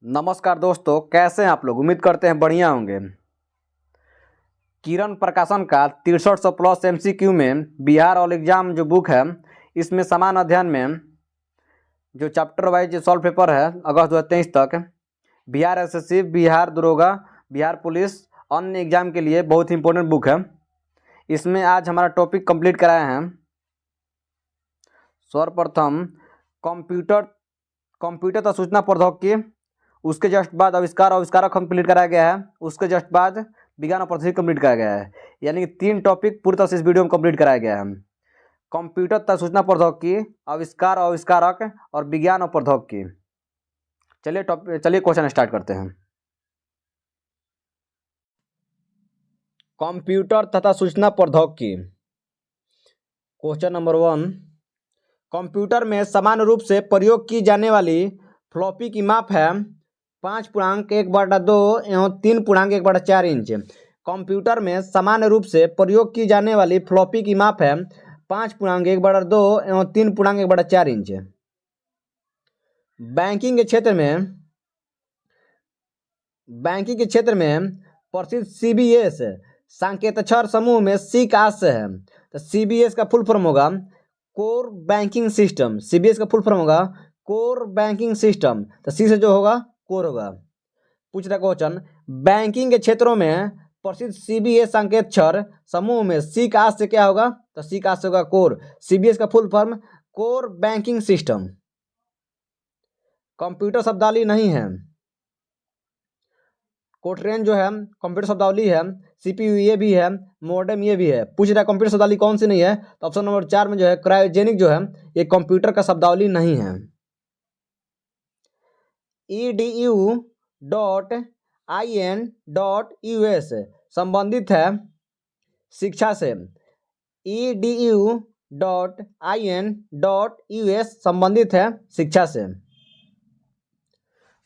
नमस्कार दोस्तों, कैसे हैं आप लोग। उम्मीद करते हैं बढ़िया होंगे। किरण प्रकाशन का 6300 प्लस MCQ में बिहार ऑल एग्जाम जो बुक है, इसमें समान अध्ययन में जो चैप्टर वाइज सॉल्व पेपर है अगस्त 2023 तक, बिहार SSC, बिहार दरोगा, बिहार पुलिस, अन्य एग्जाम के लिए बहुत ही इंपॉर्टेंट बुक है। इसमें आज हमारा टॉपिक कंप्लीट कराए हैं। सर्वप्रथम कंप्यूटर तथा सूचना प्रौद्योगिकी, उसके जस्ट बाद आविष्कारक कंप्लीट कराया गया है। उसके जस्ट बाद विज्ञान और प्रौद्योगिकी कंप्लीट कराया गया है। यानी कि 3 टॉपिक पूरी तरह से इस वीडियो में कंप्लीट कराया गया है। कंप्यूटर तथा सूचना प्रौद्योगिकी, आविष्कारक और विज्ञान और प्रौद्योगिकी। चलिए क्वेश्चन स्टार्ट करते हैं। कंप्यूटर तथा सूचना प्रौद्योगिकी। क्वेश्चन नंबर 1, कंप्यूटर में सामान्य रूप से प्रयोग की जाने वाली फ्लॉपी की माप है 5.1/2 एवं 3.1/4 इंच। कंप्यूटर में सामान्य रूप से प्रयोग की जाने वाली फ्लॉपी की माप है 5.1/2 एवं 3.1/4 इंच। बैंकिंग के क्षेत्र में प्रसिद्ध CBS सांकेतक्षर समूह में C का आस्य है। तो CBS का फुल फॉर्म होगा कोर बैंकिंग सिस्टम। CBS का फुल फॉर्म होगा कोर बैंकिंग सिस्टम। तो C से जो होगा कोर होगा। पूछ रहा क्वेश्चन, बैंकिंग के क्षेत्रों में प्रसिद्ध CBS सांकेतक्षर समूह में C का आस्य क्या होगा? तो C का आस्य होगा कोर। CBS का full form core banking system. Computer शब्दावली नहीं है। कोट्रेन जो है कंप्यूटर शब्दावली है, CPU ये भी है, मॉडेम ये भी है। पूछ रहा है कंप्यूटर शब्दावली कौन सी नहीं है? तो ऑप्शन नंबर 4 में जो है क्रायोजेनिक जो है ये कंप्यूटर का शब्दावली नहीं है। edu.in.us संबंधित है शिक्षा से। edu.in.us संबंधित है शिक्षा से।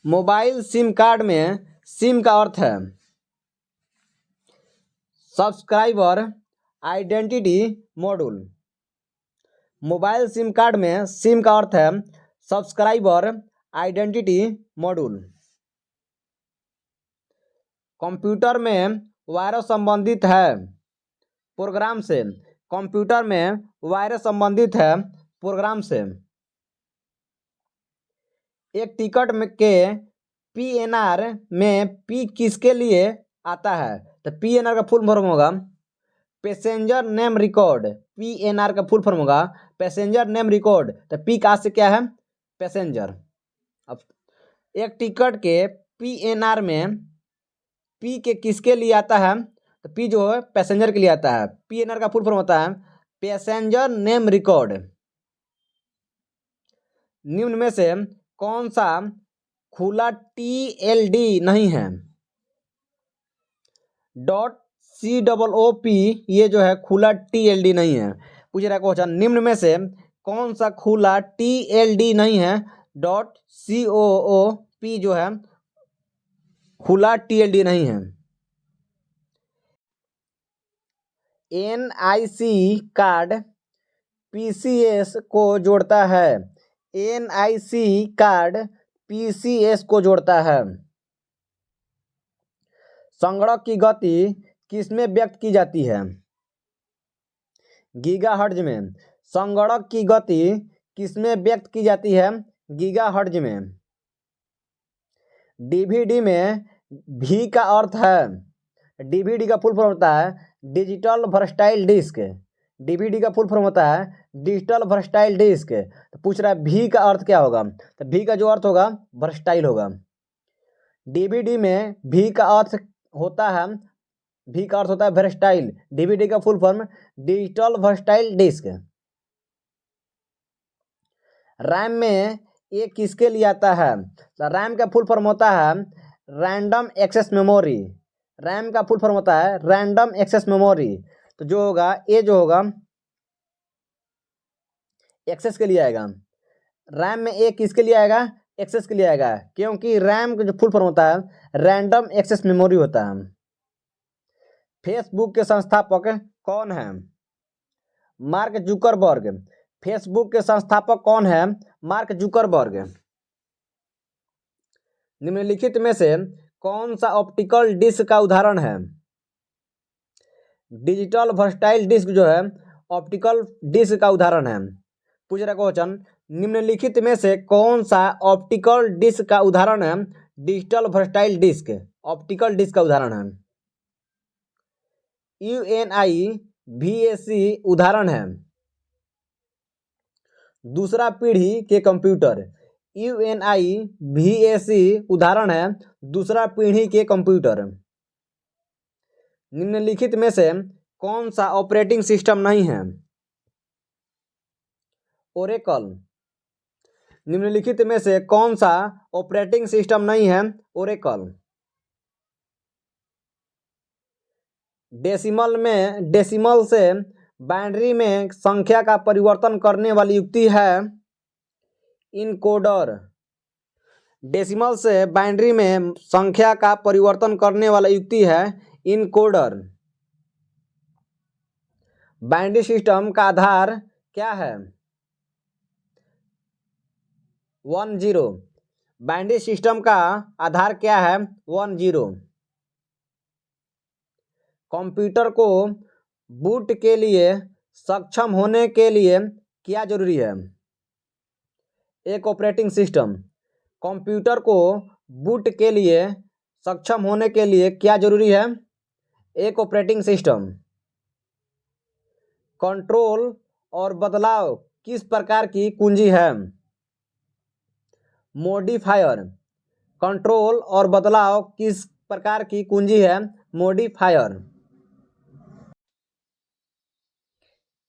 मोबाइल सिम कार्ड में सिम का अर्थ है subscriber identity module. Mobile SIM card में सिम का अर्थ है सब्सक्राइबर आइडेंटिटी मॉड्यूल। कंप्यूटर में वायरस संबंधित है प्रोग्राम से। कंप्यूटर में वायरस संबंधित है प्रोग्राम से। एक टिकट के PNR में P किसके लिए आता है? तो PNR का फुल फॉर्म होगा पैसेंजर नेम रिकॉर्ड। PNR का फुल फॉर्म होगा पैसेंजर नेम रिकॉर्ड। तो P का से क्या है? पैसेंजर। अब एक टिकट के PNR में P के किसके लिए आता है? तो P जो है पैसेंजर के लिए आता है। PNR का फुल फॉर्म होता है पैसेंजर नेम रिकॉर्ड। निम्न में से कौन सा खुला TLD नहीं है? .COOP ये जो है खुला TLD नहीं है। पूछ रहा है क्वेश्चन, निम्न में से कौन सा खुला TLD नहीं है? .COOP जो है खुला TLD नहीं है। NIC कार्ड PCS को जोड़ता है। NIC कार्ड PCS को जोड़ता है। संगणक की गति किसमें व्यक्त की जाती है? गीगाहर्ट्ज में। संगणक की गति किसमें व्यक्त की जाती है? गीगाहर्ट्ज में। DVD में V का अर्थ है, DVD का फुल फॉर्म होता है डिजिटल वर्सटाइल डिस्क। DVD का फुल फॉर्म होता है डिजिटल वर्सटाइल डिस्क। तो पूछ रहा है V का अर्थ क्या होगा? तो V का जो अर्थ होगा वर्सटाइल होगा। DVD में V का अर्थ होता है वर्सटाइल। DVD का full form digital versatile disc. RAM में ये किसके लिए आता है? तो रैम का फुल फॉर्म होता है रैंडम एक्सेस मेमोरी। रैम का फुल फॉर्म होता है रैंडम एक्सेस मेमोरी। तो जो होगा ये जो होगा एक्सेस के लिए आएगा। रैम में ए किसके लिए आएगा? एक्सेस के लिए आएगा, क्योंकि रैम का जो फुल फॉर्म होता है रैंडम एक्सेस मेमोरी होता है। फेसबुक के संस्थापक कौन है? Mark Zuckerberg. फेसबुक के संस्थापक कौन है? Mark Zuckerberg. निम्नलिखित में से कौन सा ऑप्टिकल डिस्क का उदाहरण है? डिजिटल वर्सटाइल डिस्क जो है ऑप्टिकल डिस्क का उदाहरण है। पूछ रहा क्वेश्चन, निम्नलिखित में से कौन सा ऑप्टिकल डिस्क का उदाहरण है? Digital versatile disc optical disc का उदाहरण है। UNIVAC उदाहरण है। दूसरा पीढ़ी के कंप्यूटर। UNIVAC उदाहरण है दूसरा पीढ़ी के कंप्यूटर। निम्नलिखित में से कौन सा ऑपरेटिंग सिस्टम नहीं है? ओरेकल। निम्नलिखित में से कौन सा ऑपरेटिंग सिस्टम नहीं है? ओरेकल। डेसिमल से बाइनरी में संख्या का परिवर्तन करने वाली युक्ति है इनकोडर। डेसिमल से बाइनरी में संख्या का परिवर्तन करने वाला युक्ति है इनकोडर। बाइनरी सिस्टम का आधार क्या है? 10। बाइनरी सिस्टम का आधार क्या है? 10। कंप्यूटर को बूट के लिए सक्षम होने के लिए क्या जरूरी है? एक ऑपरेटिंग सिस्टम। कंप्यूटर को बूट के लिए सक्षम होने के लिए क्या जरूरी है? एक ऑपरेटिंग सिस्टम। कंट्रोल और बदलाव किस प्रकार की कुंजी है? मॉडिफायर। कंट्रोल और बदलाव किस प्रकार की कुंजी है? मॉडिफायर।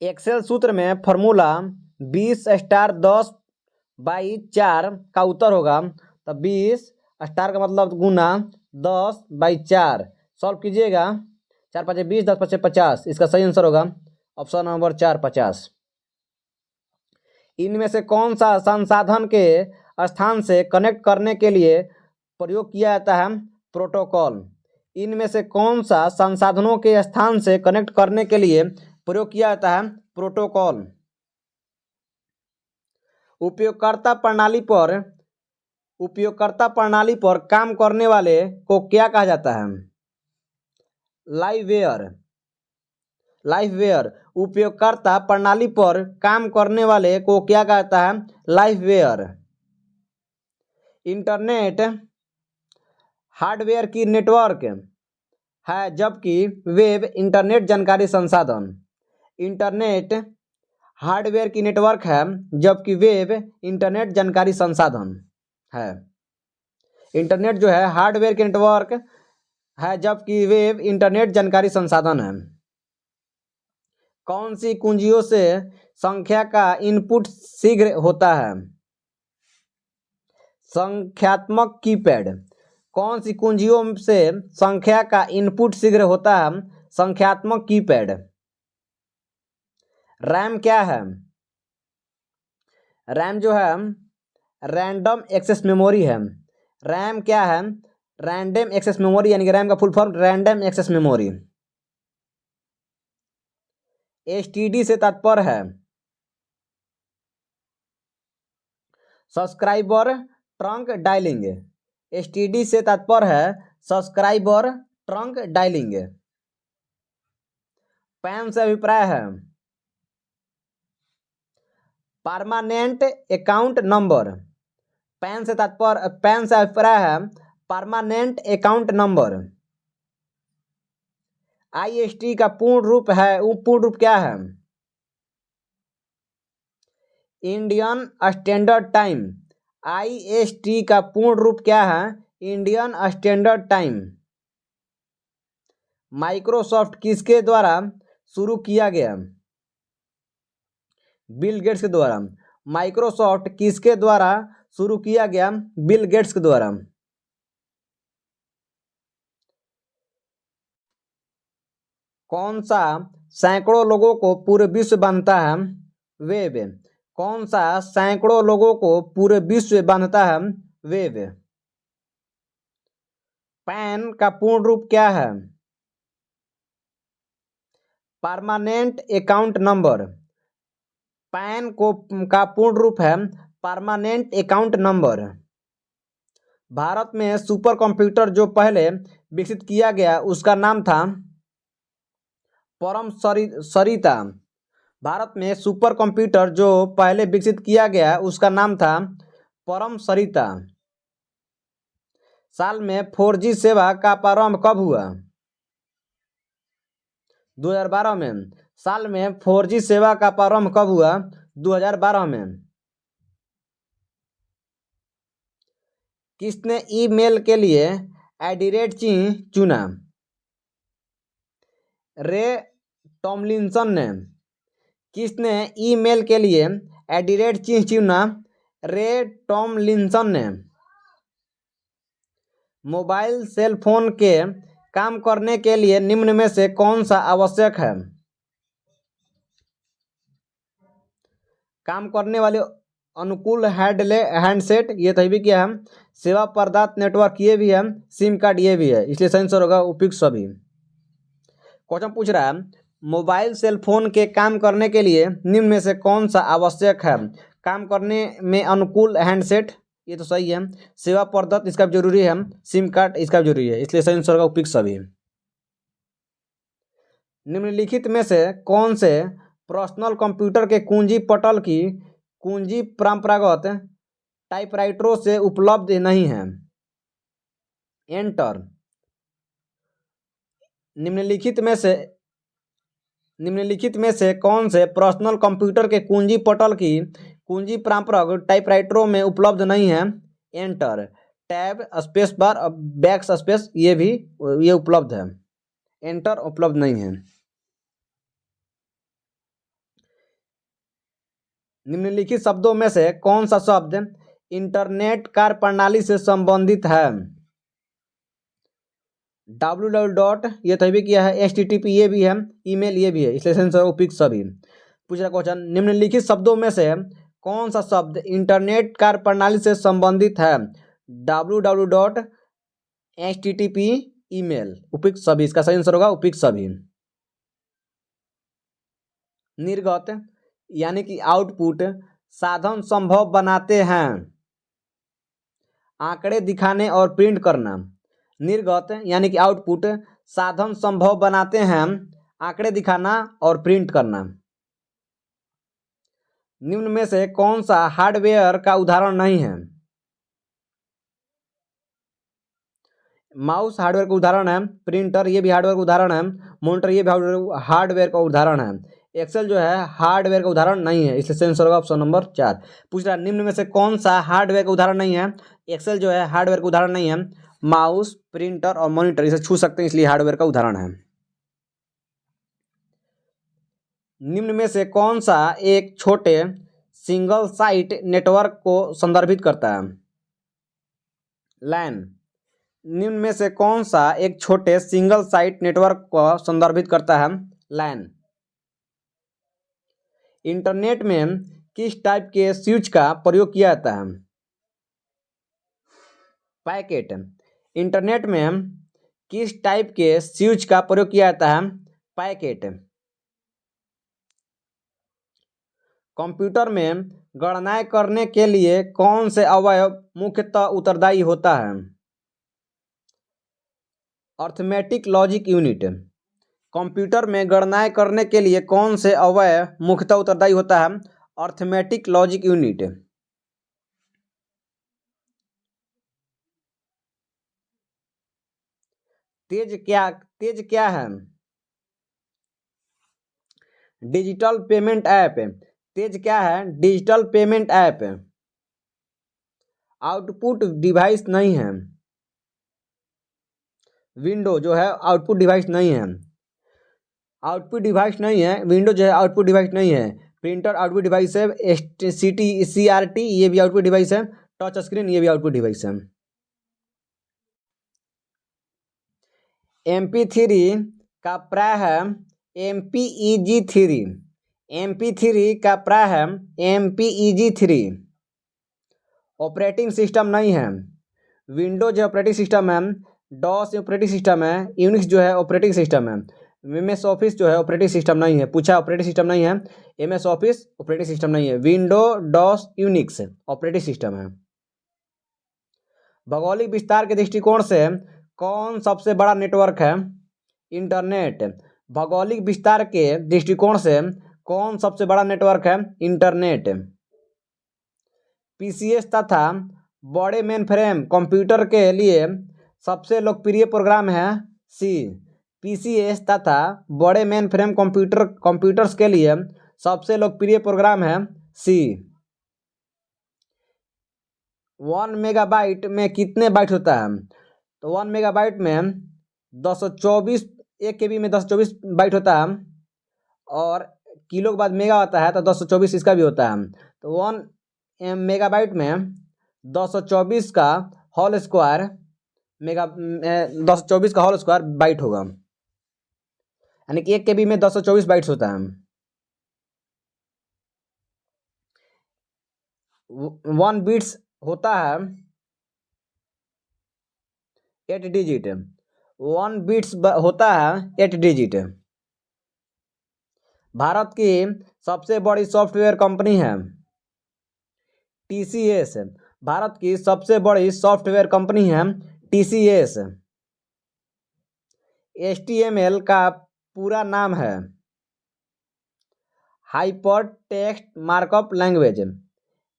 एक्सेल सूत्र में फॉर्मूला 20*10/4 का उत्तर होगा। तो 20 स्टार का मतलब गुना 10/4 सॉल्व कीजिएगा। 4 5 20, 10 5 50। इसका सही आंसर होगा ऑप्शन नंबर 4 50। इनमें से कौन सा संसाधन के स्थान से कनेक्ट करने के लिए प्रयोग किया जाता है? प्रोटोकॉल। इनमें से कौन सा संसाधनों के स्थान से कनेक्ट करने के लिए प्रयोग किया जाता है? प्रोटोकॉल। उपयोगकर्ता प्रणाली पर काम करने वाले को क्या कहा जाता है? लाइववेयर। उपयोगकर्ता प्रणाली पर काम करने वाले को क्या कहा जाता है? लाइववेयर। इंटरनेट हार्डवेयर की नेटवर्क है जबकि वेब इंटरनेट जानकारी संसाधन। इंटरनेट हार्डवेयर की नेटवर्क है जबकि वेब इंटरनेट जानकारी संसाधन है। इंटरनेट जो है हार्डवेयर की नेटवर्क है जबकि वेब इंटरनेट जानकारी संसाधन है। कौन सी कुंजियों से संख्या का इनपुट शीघ्र होता है? संख्यात्मक कीपैड। कौन सी कुंजियों से संख्या का इनपुट शीघ्र होता है? संख्यात्मक कीपैड। रैम क्या है? रैम जो है रैंडम एक्सेस मेमोरी है। रैम क्या है? रैंडम एक्सेस मेमोरी, यानी कि रैम का full form random access memory. STD से तात्पर्य है सब्सक्राइबर ट्रंक डायलिंग। एसटीडी से तात्पर्य है सब्सक्राइबर ट्रंक डायलिंग। पैन से अभिप्राय है परमानेंट अकाउंट नंबर। पैन से अभिप्राय है परमानेंट अकाउंट नंबर। आईएसटी का पूर्ण रूप क्या है? Indian standard time. आईएसटी का पूर्ण रूप क्या है? Indian standard time. माइक्रोसॉफ्ट किसके द्वारा शुरू किया गया? बिल गेट्स के द्वारा। माइक्रोसॉफ्ट किसके द्वारा शुरू किया गया? बिल गेट्स के द्वारा। कौन सा सैकड़ों लोगों को पूरे विश्व बांधता है? वेब। कौन सा सैकड़ों लोगों को पूरे विश्व बांधता है? वेब। पैन का पूर्ण रूप क्या है? Permanent account number. पैन का पूर्ण रूप है परमानेंट अकाउंट नंबर। भारत में सुपर कंप्यूटर जो पहले विकसित किया गया उसका नाम था परम सरिता। भारत में सुपर कंप्यूटर जो पहले विकसित किया गया उसका नाम था परम सरिता। साल में 4G सेवा का प्रारंभ कब हुआ? 2012 में। साल में 4G सेवा का प्रारंभ कब हुआ? 2012 में। किसने ईमेल के लिए चिन्ह चुना? रे टॉमलिंसन ने। किसने ईमेल के लिए चिन्ह चुना? रे टॉमलिंसन ने। मोबाइल सेल फोन के काम करने के लिए निम्न में से कौन सा आवश्यक है? काम करने वाले अनुकूल हैंडसेट, ये तभी भी क्या है, सेवा प्रदाता नेटवर्क ये भी है, सिम कार्ड ये भी है, इसलिए सही आंसर होगा उपयुक्त सभी। क्वेश्चन पूछ रहा है मोबाइल सेल फोन के काम करने के लिए निम्न में से कौन सा आवश्यक है? काम करने में अनुकूल हैंडसेट, ये तो सही है, सेवा प्रदाता इसका भी जरूरी है, सिम कार्ड इसका भी जरूरी है, इसलिए सही आंसर होगा उपयुक्त सभी। निम्नलिखित में से कौन से पर्सनल कंप्यूटर के कुंजी पटल की कुंजी परंपरागत टाइपराइटरों से उपलब्ध नहीं है? एंटर। निम्नलिखित में से कौन से पर्सनल कंप्यूटर के कुंजी पटल की कुंजी परंपरागत टाइपराइटरों में उपलब्ध नहीं है? एंटर। टैब, स्पेस बार और बैक स्पेस ये उपलब्ध है, एंटर उपलब्ध नहीं है। निम्नलिखित शब्दों में से कौन सा शब्द इंटरनेट कार्यप्रणाली से संबंधित है? www. ये तभी किया है, HTTP ये भी है, ईमेल ये भी है, इसलिए आंसर उपयुक्त सभी। पूछ रहा क्वेश्चन निम्नलिखित शब्दों में से कौन सा शब्द इंटरनेट कार्यप्रणाली से संबंधित है? www. HTTP ईमेल उपयुक्त सभी, इसका सही आंसर होगा उपयुक्त सभी। निर्गत यानी कि आउटपुट साधन संभव बनाते हैं, आंकड़े दिखाने और प्रिंट करना। निर्गत यानी कि आउटपुट साधन संभव बनाते हैं, आंकड़े दिखाना और प्रिंट करना। निम्न में से कौन सा हार्डवेयर का उदाहरण नहीं है? माउस हार्डवेयर का उदाहरण है, प्रिंटर ये भी हार्डवेयर का उदाहरण है, मॉनिटर ये भी हार्डवेयर का उदाहरण है। एक्सेल जो है हार्डवेयर का उदाहरण नहीं है, इसलिए आंसर होगा ऑप्शन नंबर 4। पूछ रहा निम्न में से कौन सा हार्डवेयर का उदाहरण नहीं है? एक्सेल जो है हार्डवेयर का उदाहरण नहीं है, माउस, प्रिंटर और मॉनिटर इसे छू सकते हैं, इसलिए हार्डवेयर का उदाहरण है। निम्न में से कौन सा एक छोटे सिंगल साइट नेटवर्क को संदर्भित करता है? लैन। निम्न में से कौन सा एक छोटे सिंगल साइट नेटवर्क को संदर्भित करता है? लैन। इंटरनेट में किस टाइप के स्विच का प्रयोग किया जाता है? पैकेट। इंटरनेट में किस टाइप के स्विच का प्रयोग किया जाता है? पैकेट। कंप्यूटर में गणनाएं करने के लिए कौन से अवयव मुख्यतः उत्तरदायी होता है? Arithmetic logic unit. कंप्यूटर में गणनाएं करने के लिए कौन से अवयव मुख्यतः उत्तरदायी होता है? Arithmetic logic unit. तेज क्या है? Digital payment app. तेज क्या है? Digital payment app. Output device नहीं है। विंडो जो है आउटपुट डिवाइस नहीं है, आउटपुट डिवाइस नहीं है, विंडो जो है आउटपुट डिवाइस नहीं है। प्रिंटर आउटपुट डिवाइस है, CRT ये भी आउटपुट डिवाइस है, टच स्क्रीन ये भी आउटपुट डिवाइस है। MP3 का प्राय है MPEG-3। MP3 का प्राय है MPEG-3। ऑपरेटिंग सिस्टम नहीं है। विंडोज जो ऑपरेटिंग सिस्टम है, डॉस ऑपरेटिंग सिस्टम है, यूनिक्स जो है ऑपरेटिंग सिस्टम है, MS ऑफिस जो है ऑपरेटिंग सिस्टम नहीं है, पूछा ऑपरेटिंग सिस्टम नहीं है, MS ऑफिस ऑपरेटिंग सिस्टम नहीं है, window, DOS, Unix operating system है। भौगोलिक विस्तार के दृष्टिकोण से कौन सबसे बड़ा नेटवर्क है? इंटरनेट। भौगोलिक विस्तार के दृष्टिकोण से कौन सबसे बड़ा नेटवर्क है? इंटरनेट। पीसीएस तथा बड़े मेनफ्रेम कंप्यूटर के लिए सबसे लोकप्रिय प्रोग्राम है सी। पीसीएस तथा बड़े मेनफ्रेम कंप्यूटर्स के लिए सबसे लोकप्रिय प्रोग्राम है सी। 1 मेगाबाइट में कितने बाइट होता है? तो 1 मेगाबाइट में 224, 1 केबी में 224 बाइट होता है, और किलो के बाद मेगा होता है तो 224 इसका भी होता है। तो 1 मेगाबाइट में 224 का होल स्क्वायर 224 का होल स्क्वायर बाइट होगा, यानी कि 1 केबी में 224 बाइट्स होता है। 1 बिट्स होता है 8 डिजिट। 1 बिट्स होता है 8 डिजिट। भारत की सबसे बड़ी सॉफ्टवेयर कंपनी है टीसीएस। भारत की सबसे बड़ी सॉफ्टवेयर कंपनी है टीसीएस। एचटीएमएल का पूरा नाम है hyper text markup language.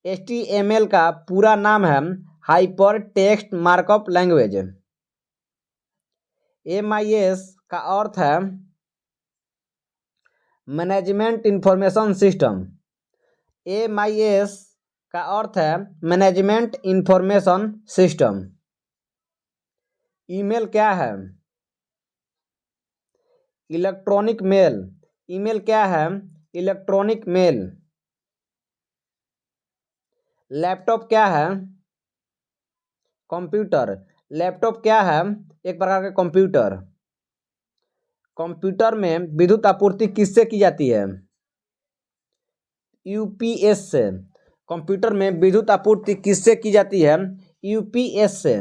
HTML का पूरा नाम है hyper text markup language. MIS का अर्थ है मैनेजमेंट इंफॉर्मेशन सिस्टम। एमआईएस का अर्थ है मैनेजमेंट इंफॉर्मेशन सिस्टम। ईमेल क्या है? Electronic mail. ईमेल क्या है? Electronic mail. लैपटॉप क्या है? कंप्यूटर। लैपटॉप क्या है? एक प्रकार का कंप्यूटर। कंप्यूटर में विद्युत आपूर्ति किससे की जाती है? यूपीएस से। कंप्यूटर में विद्युत आपूर्ति किससे की जाती है? यूपीएस से।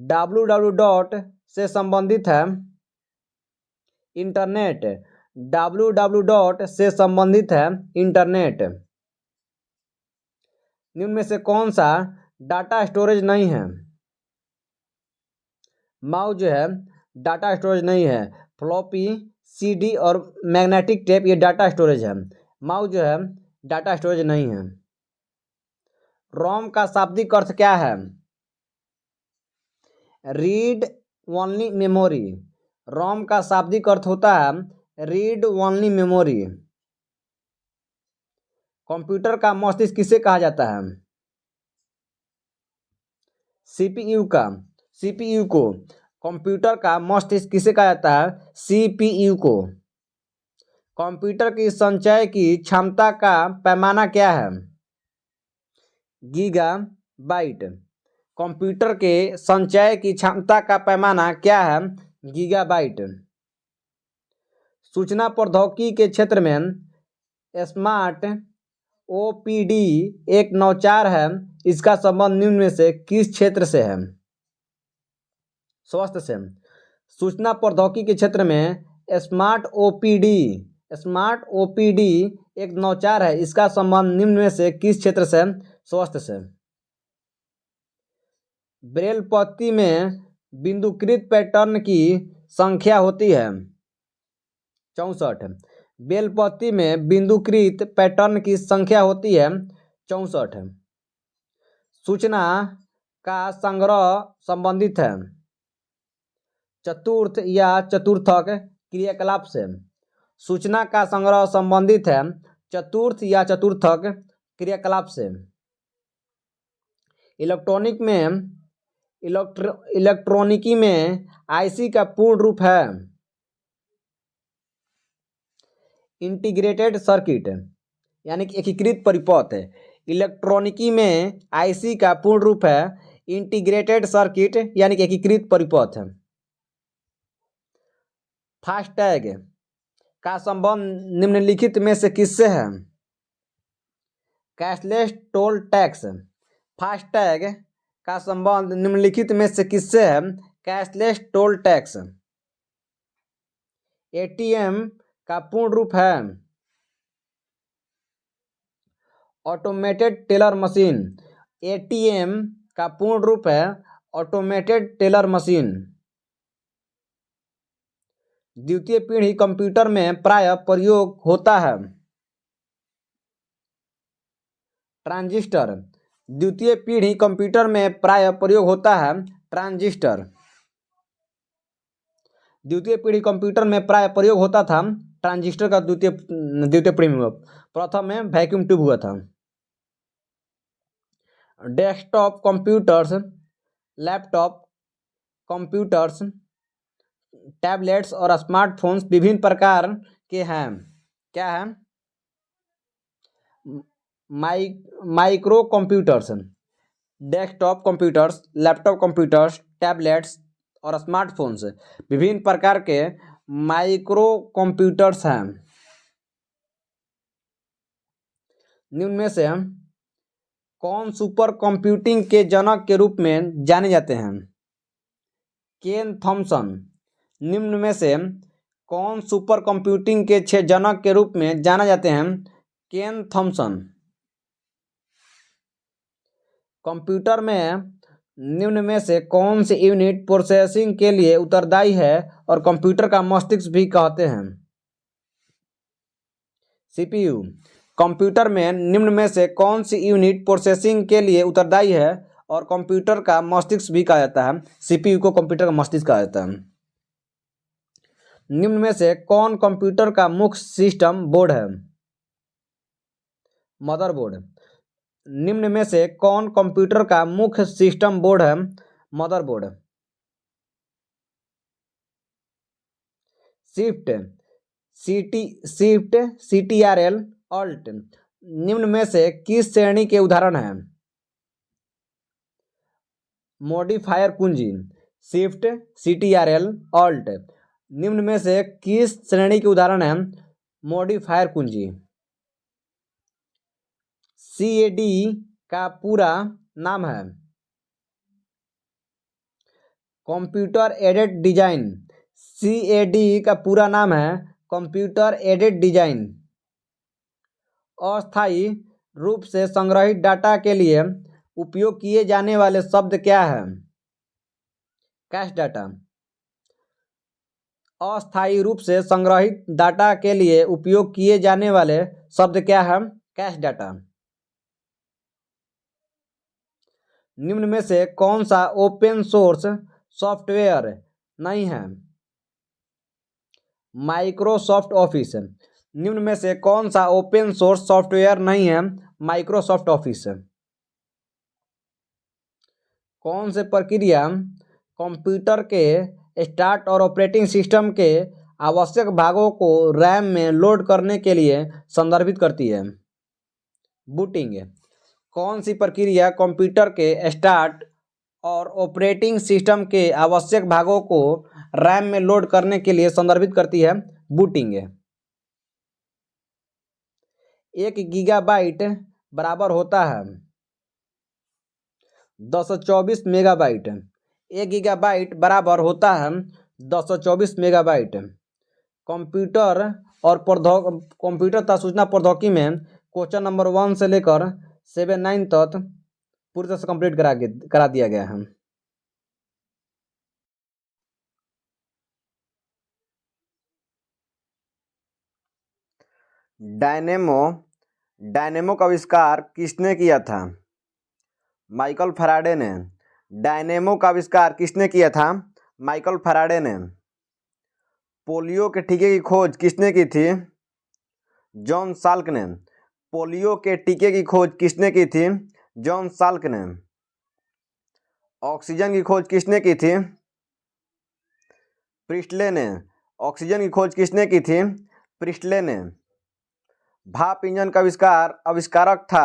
www से संबंधित है इंटरनेट। www से संबंधित है इंटरनेट। निम्न में से कौन सा डाटा स्टोरेज नहीं है? माउस जो है डाटा स्टोरेज नहीं है। फ्लॉपी, सीडी और मैग्नेटिक टेप ये डाटा स्टोरेज है। माउस जो है डाटा स्टोरेज नहीं है। रोम का शाब्दिक अर्थ क्या है? Read only memory. रोम का शाब्दिक अर्थ होता है रीड ओनली मेमोरी। कंप्यूटर का मस्तिष्क किसे कहा जाता है? सीपीयू का। सीपीयू को। कंप्यूटर का मस्तिष्क किसे कहा जाता है? सीपीयू को। कंप्यूटर की संचय की क्षमता का पैमाना क्या है? गीगाबाइट। कंप्यूटर के संचय की क्षमता का पैमाना क्या है? गीगाबाइट। सूचना प्रौद्योगिकी के क्षेत्र में स्मार्ट ओपीडी एक नवाचार है। इसका संबंध निम्न में से किस क्षेत्र से है? स्वास्थ्य से। सूचना प्रौद्योगिकी के क्षेत्र में स्मार्ट ओपीडी एक नवाचार है। इसका संबंध निम्न में से किस क्षेत्र से? स्वास्थ्य से। ब्रेल पत्ती में बिंदुकृत पैटर्न की संख्या होती है 64। ब्रेल पत्ती में बिंदुकृत पैटर्न की संख्या होती है 64। सूचना का संग्रह संबंधित है चतुर्थ या चतुर्थक क्रियाकलाप से। सूचना का संग्रह संबंधित है चतुर्थ या चतुर्थक क्रियाकलाप से। इलेक्ट्रॉनिकी में आईसी का पूर्ण रूप है इंटीग्रेटेड सर्किट, यानी कि एकीकृत परिपथ। इलेक्ट्रॉनिकी में आईसी का पूर्ण रूप है इंटीग्रेटेड सर्किट, यानी कि एकीकृत परिपथ। फास्टैग का संबंध निम्नलिखित में से किससे है? Cashless toll tax. फास्टैग का संबंध निम्नलिखित में से किससे है? Cashless toll tax. एटीएम का पूर्ण रूप है ऑटोमेटेड टेलर मशीन। एटीएम का पूर्ण रूप है ऑटोमेटेड टेलर मशीन। द्वितीय पीढ़ी कंप्यूटर में प्राय प्रयोग होता है ट्रांजिस्टर। द्वितीय पीढ़ी कंप्यूटर में प्राय प्रयोग होता है ट्रांजिस्टर। द्वितीय पीढ़ी कंप्यूटर में प्राय प्रयोग होता था ट्रांजिस्टर का द्वितीय पीढ़ी में। प्रथम में वैक्यूम ट्यूब हुआ था। Desktop computers, laptop computers, tablets और स्मार्टफोन्स विभिन्न प्रकार के हैं। क्या है? Micro computers, desktop computers, laptop computers, tablets और स्मार्टफोन्स विभिन्न प्रकार के माइक्रो कंप्यूटर्स हैं। निम्न में से कौन सुपर कंप्यूटिंग के जनक के रूप में जाने जाते हैं? केन थॉमसन। निम्न में से कौन सुपर कंप्यूटिंग के 6 जनक के रूप में जाना जाते हैं? केन थॉमसन। कंप्यूटर में निम्न में से कौन सी यूनिट प्रोसेसिंग के लिए उत्तरदायी है और कंप्यूटर का मस्तिष्क भी कहते हैं? सीपीयू। कंप्यूटर में निम्न में से कौन सी यूनिट प्रोसेसिंग के लिए उत्तरदायी है और कंप्यूटर का मस्तिष्क भी कहा जाता है? सीपीयू को कंप्यूटर का मस्तिष्क कहा जाता है। निम्न में से कौन कंप्यूटर का मुख्य सिस्टम बोर्ड है? मदरबोर्ड। निम्न में से कौन कंप्यूटर का मुख्य सिस्टम बोर्ड है? मदरबोर्ड। शिफ्ट, CTRL, ऑल्ट निम्न में से किस श्रेणी के उदाहरण हैं? मॉडिफायर कुंजी। शिफ्ट, CTRL, ऑल्ट निम्न में से किस श्रेणी के उदाहरण हैं? मॉडिफायर कुंजी। CAD का पूरा नाम है? Computer aided design. CAD का पूरा नाम है कंप्यूटर एडेड डिजाइन। अस्थायी रूप से संग्रहित डाटा के लिए उपयोग किए जाने वाले शब्द क्या हैं? Cash data. अस्थायी रूप से संग्रहित डाटा के लिए उपयोग किए जाने वाले शब्द क्या हैं? Cash data. निम्न में से कौन सा ओपन सोर्स सॉफ्टवेयर नहीं है? Microsoft office. निम्न में से कौन सा ओपन सोर्स सॉफ्टवेयर नहीं है? Microsoft office. कौन से प्रक्रिया कंप्यूटर के स्टार्ट और ऑपरेटिंग सिस्टम के आवश्यक भागों को रैम में लोड करने के लिए संदर्भित करती है? बूटिंग। कौन सी प्रक्रिया कंप्यूटर के स्टार्ट और ऑपरेटिंग सिस्टम के आवश्यक भागों को रैम में लोड करने के लिए संदर्भित करती है? बूटिंग। 1 गीगाबाइट बराबर होता है 224 मेगाबाइट। 1 गीगाबाइट बराबर होता है 224 मेगाबाइट। कंप्यूटर तथा सूचना प्रौद्योगिकी में क्वेश्चन नंबर 1 से लेकर 7-9 तक पूरी तरह से कंप्लीट करा दिया गया है। डायनेमो का आविष्कार किसने किया था? माइकल फैराडे ने। डायनेमो का आविष्कार किसने किया था? माइकल फैराडे ने। पोलियो के टीके की खोज किसने की थी? जॉन साल्क ने। पोलियो के टीके की खोज किसने की थी? जॉन साल्क ने। ऑक्सीजन की खोज किसने की थी? प्रिस्टले ने। ऑक्सीजन की खोज किसने की थी? प्रिस्टले ने। भाप इंजन का आविष्कारक था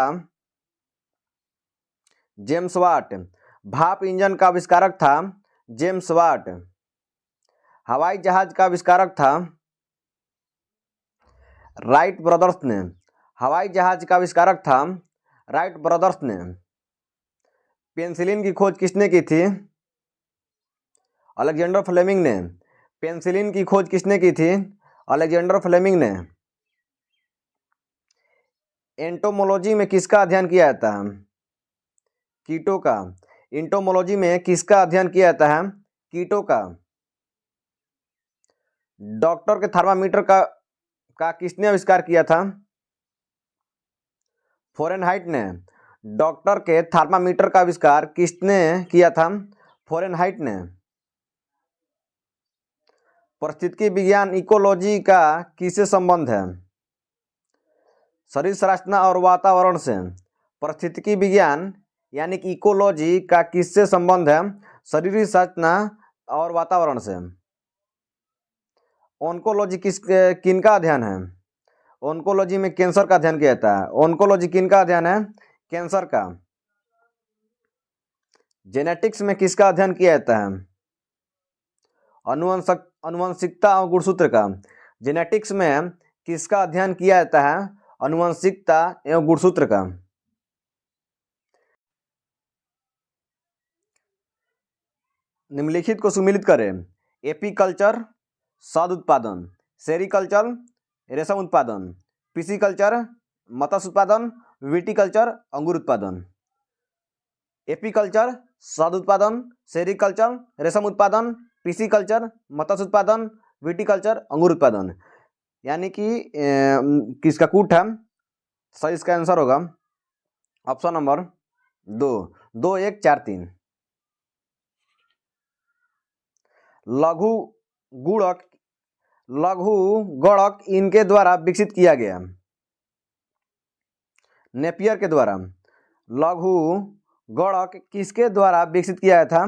जेम्स वाट। भाप इंजन का आविष्कारक था जेम्स वाट। हवाई जहाज का आविष्कारक था राइट ब्रदर्स ने। हवाई जहाज का आविष्कारक था राइट ब्रदर्स ने। पेनिसिलिन की खोज किसने की थी? अलेक्जेंडर फ्लेमिंग ने। पेनिसिलिन की खोज किसने की थी? अलेक्जेंडर फ्लेमिंग ने। एंटोमोलॉजी में किसका अध्ययन किया जाता है? कीटों का। इंटोमोलॉजी में किसका अध्ययन किया जाता है? कीटों का। डॉक्टर के थर्मामीटर का किसने आविष्कार किया था? फ़ारेनहाइट ने। डॉक्टर के थर्मामीटर का आविष्कार किसने किया था? फ़ारेनहाइट ने। परिस्थितिकी विज्ञान इकोलॉजी का किससे संबंध है? शरीर संरचना और वातावरण से। परिस्थितिकी विज्ञान यानी कि इकोलॉजी का किससे संबंध है? शरीर संरचना और वातावरण से। ओंकोलॉजी किनका अध्ययन है? ओंकोलॉजी में कैंसर का अध्ययन किया जाता है। ओंकोलॉजी किनका अध्ययन है? कैंसर का। जेनेटिक्स में किसका अध्ययन किया जाता है? अनुवंशिकता और गुणसूत्र का। जेनेटिक्स में किसका अध्ययन किया जाता है? अनुवंशिकता एवं गुणसूत्र का। निम्नलिखित को सुमिलित करें। एपीकल्चर शहद उत्पादन, सेरीकल्चर रेशम उत्पादन, पिसीकल्चर मत्स्य उत्पादन, विटीकल्चर अंगूर उत्पादन। एपीकल्चर शहद उत्पादन, सेरीकल्चर रेशम उत्पादन, पिसीकल्चर मत्स्य उत्पादन, विटीकल्चर अंगूर उत्पादन। यानी कि किसका कूट है? सही इसका आंसर होगा ऑप्शन नंबर 2, 2, 1, 4, 3। लघु गणक इनके द्वारा विकसित किया गया। नेपियर के द्वारा। लघु गणक किसके द्वारा विकसित किया था?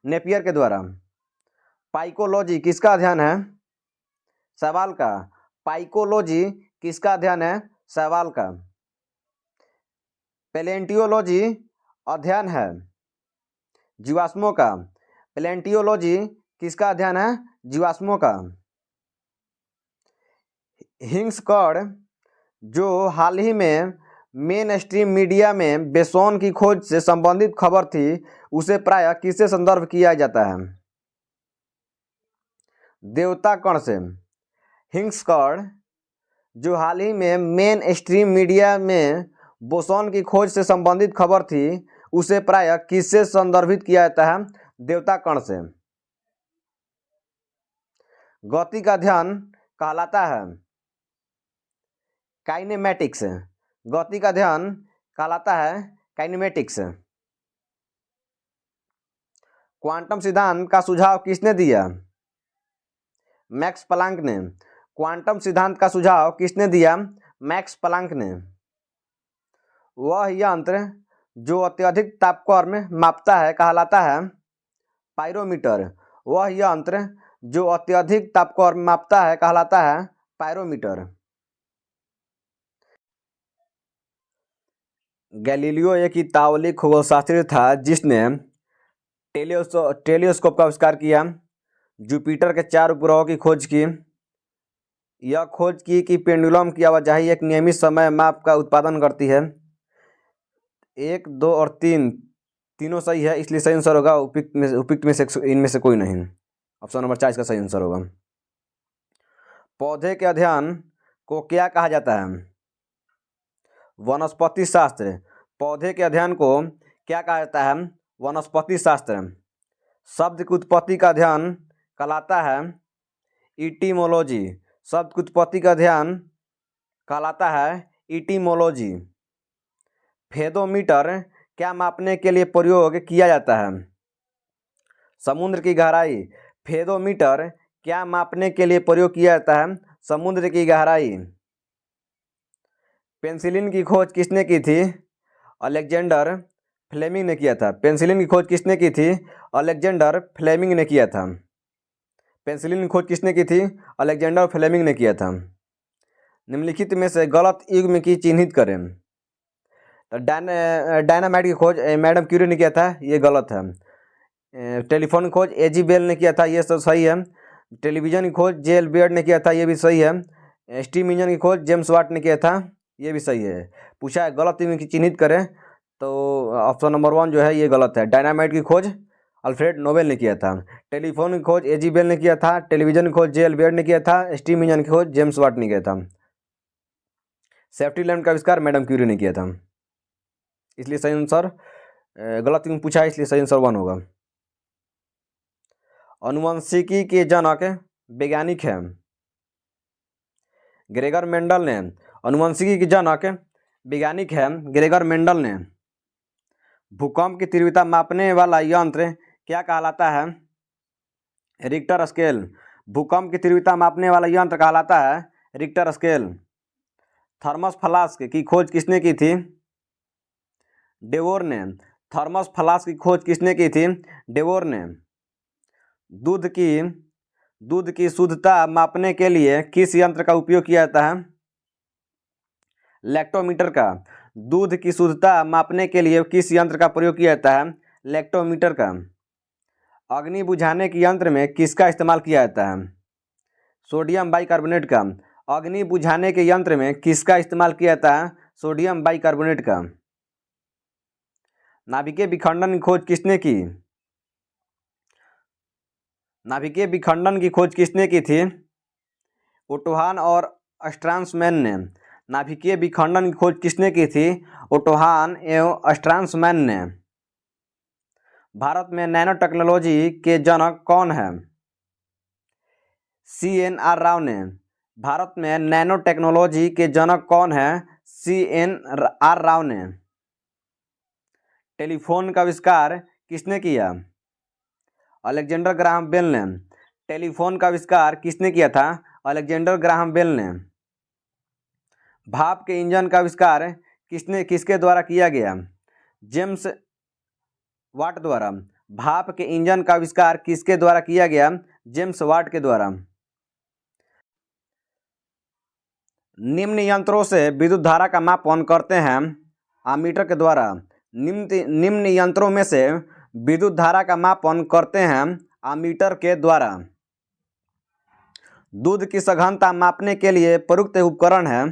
नेपियर के द्वारा। पाइकोलॉजी किसका अध्ययन है? शैवाल का। पाइकोलॉजी किसका अध्ययन है? शैवाल का। पैलेंटियोलॉजी अध्ययन है जीवाश्मों का। पैलेंटियोलॉजी किसका अध्ययन है? जीवाश्मों का। हिंग्सकर्ड जो हाल ही में मेन स्ट्रीम मीडिया में बेसोन की खोज से संबंधित खबर थी, उसे प्रायः किससे संदर्भ किया जाता है? देवता कण से। हिंग्सकर्ड जो हाल ही में मेन स्ट्रीम मीडिया में बोसोन की खोज से संबंधित खबर थी, उसे प्रायः किससे संदर्भित किया जाता है? देवता कण से। गति का अध्ययन कहलाता है काइनेमैटिक्स। गति का अध्ययन कहलाता है काइनेमैटिक्स। क्वांटम सिद्धांत का सुझाव किसने दिया? मैक्स प्लांक ने। क्वांटम सिद्धांत का सुझाव किसने दिया? मैक्स प्लांक ने। वह यंत्र जो अत्यधिक तापक्रम मापता है कहलाता है पायरोमीटर। वह यंत्र जो अत्यधिक तापक्रम मापता है कहलाता है पायरोमीटर। गैलीलियो एक इतालवी खगोलशास्त्री था जिसने टेलीस्कोप का आविष्कार किया, जुपिटर के 4 उपग्रहों की खोज की। यह खोज की कि पेंडुलम की आवाजाही एक नियमित समय माप का उत्पादन करती है। 1, 2 और 3 तीनों सही है, इसलिए सही आंसर होगा उपयुक्त में से इनमें से कोई नहीं। ऑप्शन नंबर 4 इसका सही आंसर होगा। पौधे के अध्ययन को क्या कहा जाता है? वनस्पति शास्त्र। पौधे के अध्ययन को क्या कहा जाता है? वनस्पति शास्त्र। शब्द की उत्पत्ति का अध्ययन कहलाता है इटिमोलॉजी। शब्द की उत्पत्ति का अध्ययन कहलाता है इटिमोलॉजी। फेदोमीटर क्या मापने के लिए प्रयोग किया जाता है? समुद्र की गहराई। फेदोमीटर क्या मापने के लिए प्रयोग किया जाता है? समुद्र की गहराई। पेंसिलिन की खोज किसने की थी? अलेक्जेंडर फ्लेमिंग ने किया था। पेंसिलिन की खोज किसने की थी? अलेक्जेंडर फ्लेमिंग ने किया था। पेंसिलिन की खोज किसने की थी? अलेक्जेंडर फ्लेमिंग ने किया था। निम्नलिखित में से गलत युग्म की चिन्हित करें। तो डायनामाइट की खोज मैडम क्यूरी ने किया था, ये गलत है। टेलीफोन की खोज एजी बेल ने किया था, ये सब सही है। टेलीविज़न की खोज जे एल बियर्ड ने किया था, ये भी सही है। स्टीम इंजन की खोज जेम्स वाट ने किया था, ये भी सही है। पूछा है गलत युग्म की चिन्हित करें, तो ऑप्शन नंबर 1 जो है ये गलत है। डायनामाइट की खोज अल्फ्रेड नोबेल ने किया था। टेलीफोन की खोज एजी बेल ने किया था। टेलीविज़न की खोज जे एल बियर्ड ने किया था। स्टीम इंजन की खोज जेम्स वाट ने किया था। सेफ्टी लैम्प का आविष्कार मैडम क्यूरी ने किया था, इसलिए सही आंसर गलत क्यों पूछा है, इसलिए सही आंसर 1 होगा। अनुवंशिकी के जनक वैज्ञानिक हैं ग्रेगर मेंडल ने। अनुवंशिकी के जनक वैज्ञानिक हैं ग्रेगर मेंडल ने। भूकंप की तीव्रता मापने वाला यंत्र क्या कहलाता है? Richter scale. भूकंप की तीव्रता मापने वाला यंत्र कहलाता है रिक्टर स्केल। थर्मस फ्लास्क की खोज किसने की थी? डेवोर ने। थर्मस फ्लास्क की खोज किसने की थी? डेवोर ने। दूध की शुद्धता मापने के लिए किस यंत्र का उपयोग किया जाता है? लैक्टोमीटर का। दूध की शुद्धता मापने के लिए किस यंत्र का प्रयोग किया जाता है? लैक्टोमीटर का। अग्नि बुझाने के यंत्र में किसका इस्तेमाल किया जाता है? सोडियम बाइकार्बोनेट का। अग्नि बुझाने के यंत्र में किसका इस्तेमाल किया जाता है? सोडियम बाइकार्बोनेट का। नाभिकीय विखंडन की खोज किसने की? नाभिकीय विखंडन की खोज किसने की थी? ओटो हान और स्ट्रासमैन ने। नाभिकीय विखंडन की खोज किसने की थी? ओटो हान एवं स्ट्रासमैन ने। भारत में नैनो टेक्नोलॉजी के जनक कौन है? CNR राव ने। भारत में नैनो टेक्नोलॉजी के जनक कौन है? CNR राव ने। टेलीफोन का आविष्कार किसने किया? अलेक्जेंडर ग्राहम बेल ने। टेलीफोन का आविष्कार किसने किया था? अलेक्जेंडर ग्राहम बेल ने। भाप के इंजन का आविष्कार किसके द्वारा किया गया? जेम्स वाट द्वारा। भाप के इंजन का आविष्कार किसके द्वारा किया गया? जेम्स वाट के द्वारा। निम्न यंत्रों से विद्युत धारा का मापन करते हैं अमीटर के द्वारा। निम्न यंत्रों में से विद्युत धारा का मापन करते हैं अमीटर के द्वारा। दूध की सघनता मापने के लिए प्रयुक्त उपकरण है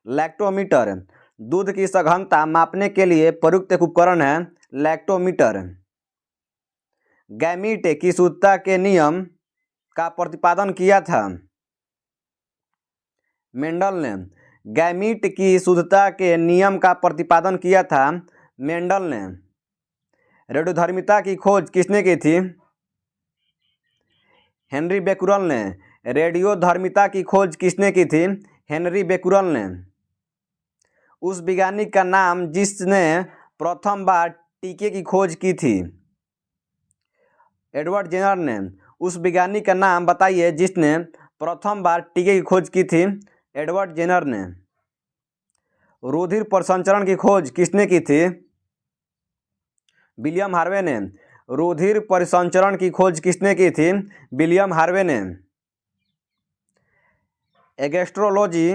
लैक्टोमीटर। दूध की सघनता मापने के लिए प्रयुक्त उपकरण है लैक्टोमीटर। गैमीट की शुद्धता के नियम का प्रतिपादन किया था मेंडल ने। गैमीट की शुद्धता के नियम का प्रतिपादन किया था मेंडल ने। रेडियोधर्मिता की खोज किसने की थी? हेनरी बेकुरल ने। रेडियोधर्मिता की खोज किसने की थी? हेनरी बेकुरल ने। उस वैज्ञानिक का नाम जिसने प्रथम बार टीके की खोज की थी? एडवर्ड जेनर ने। उस वैज्ञानिक का नाम बताइए जिसने प्रथम बार टीके की खोज की थी? एडवर्ड जेनर ने। रुधिर परिसंचरण की खोज किसने की थी? विलियम हार्वे ने। रुधिर परिसंचरण की खोज किसने की थी? विलियम हार्वे ने। एगेस्ट्रोलॉजी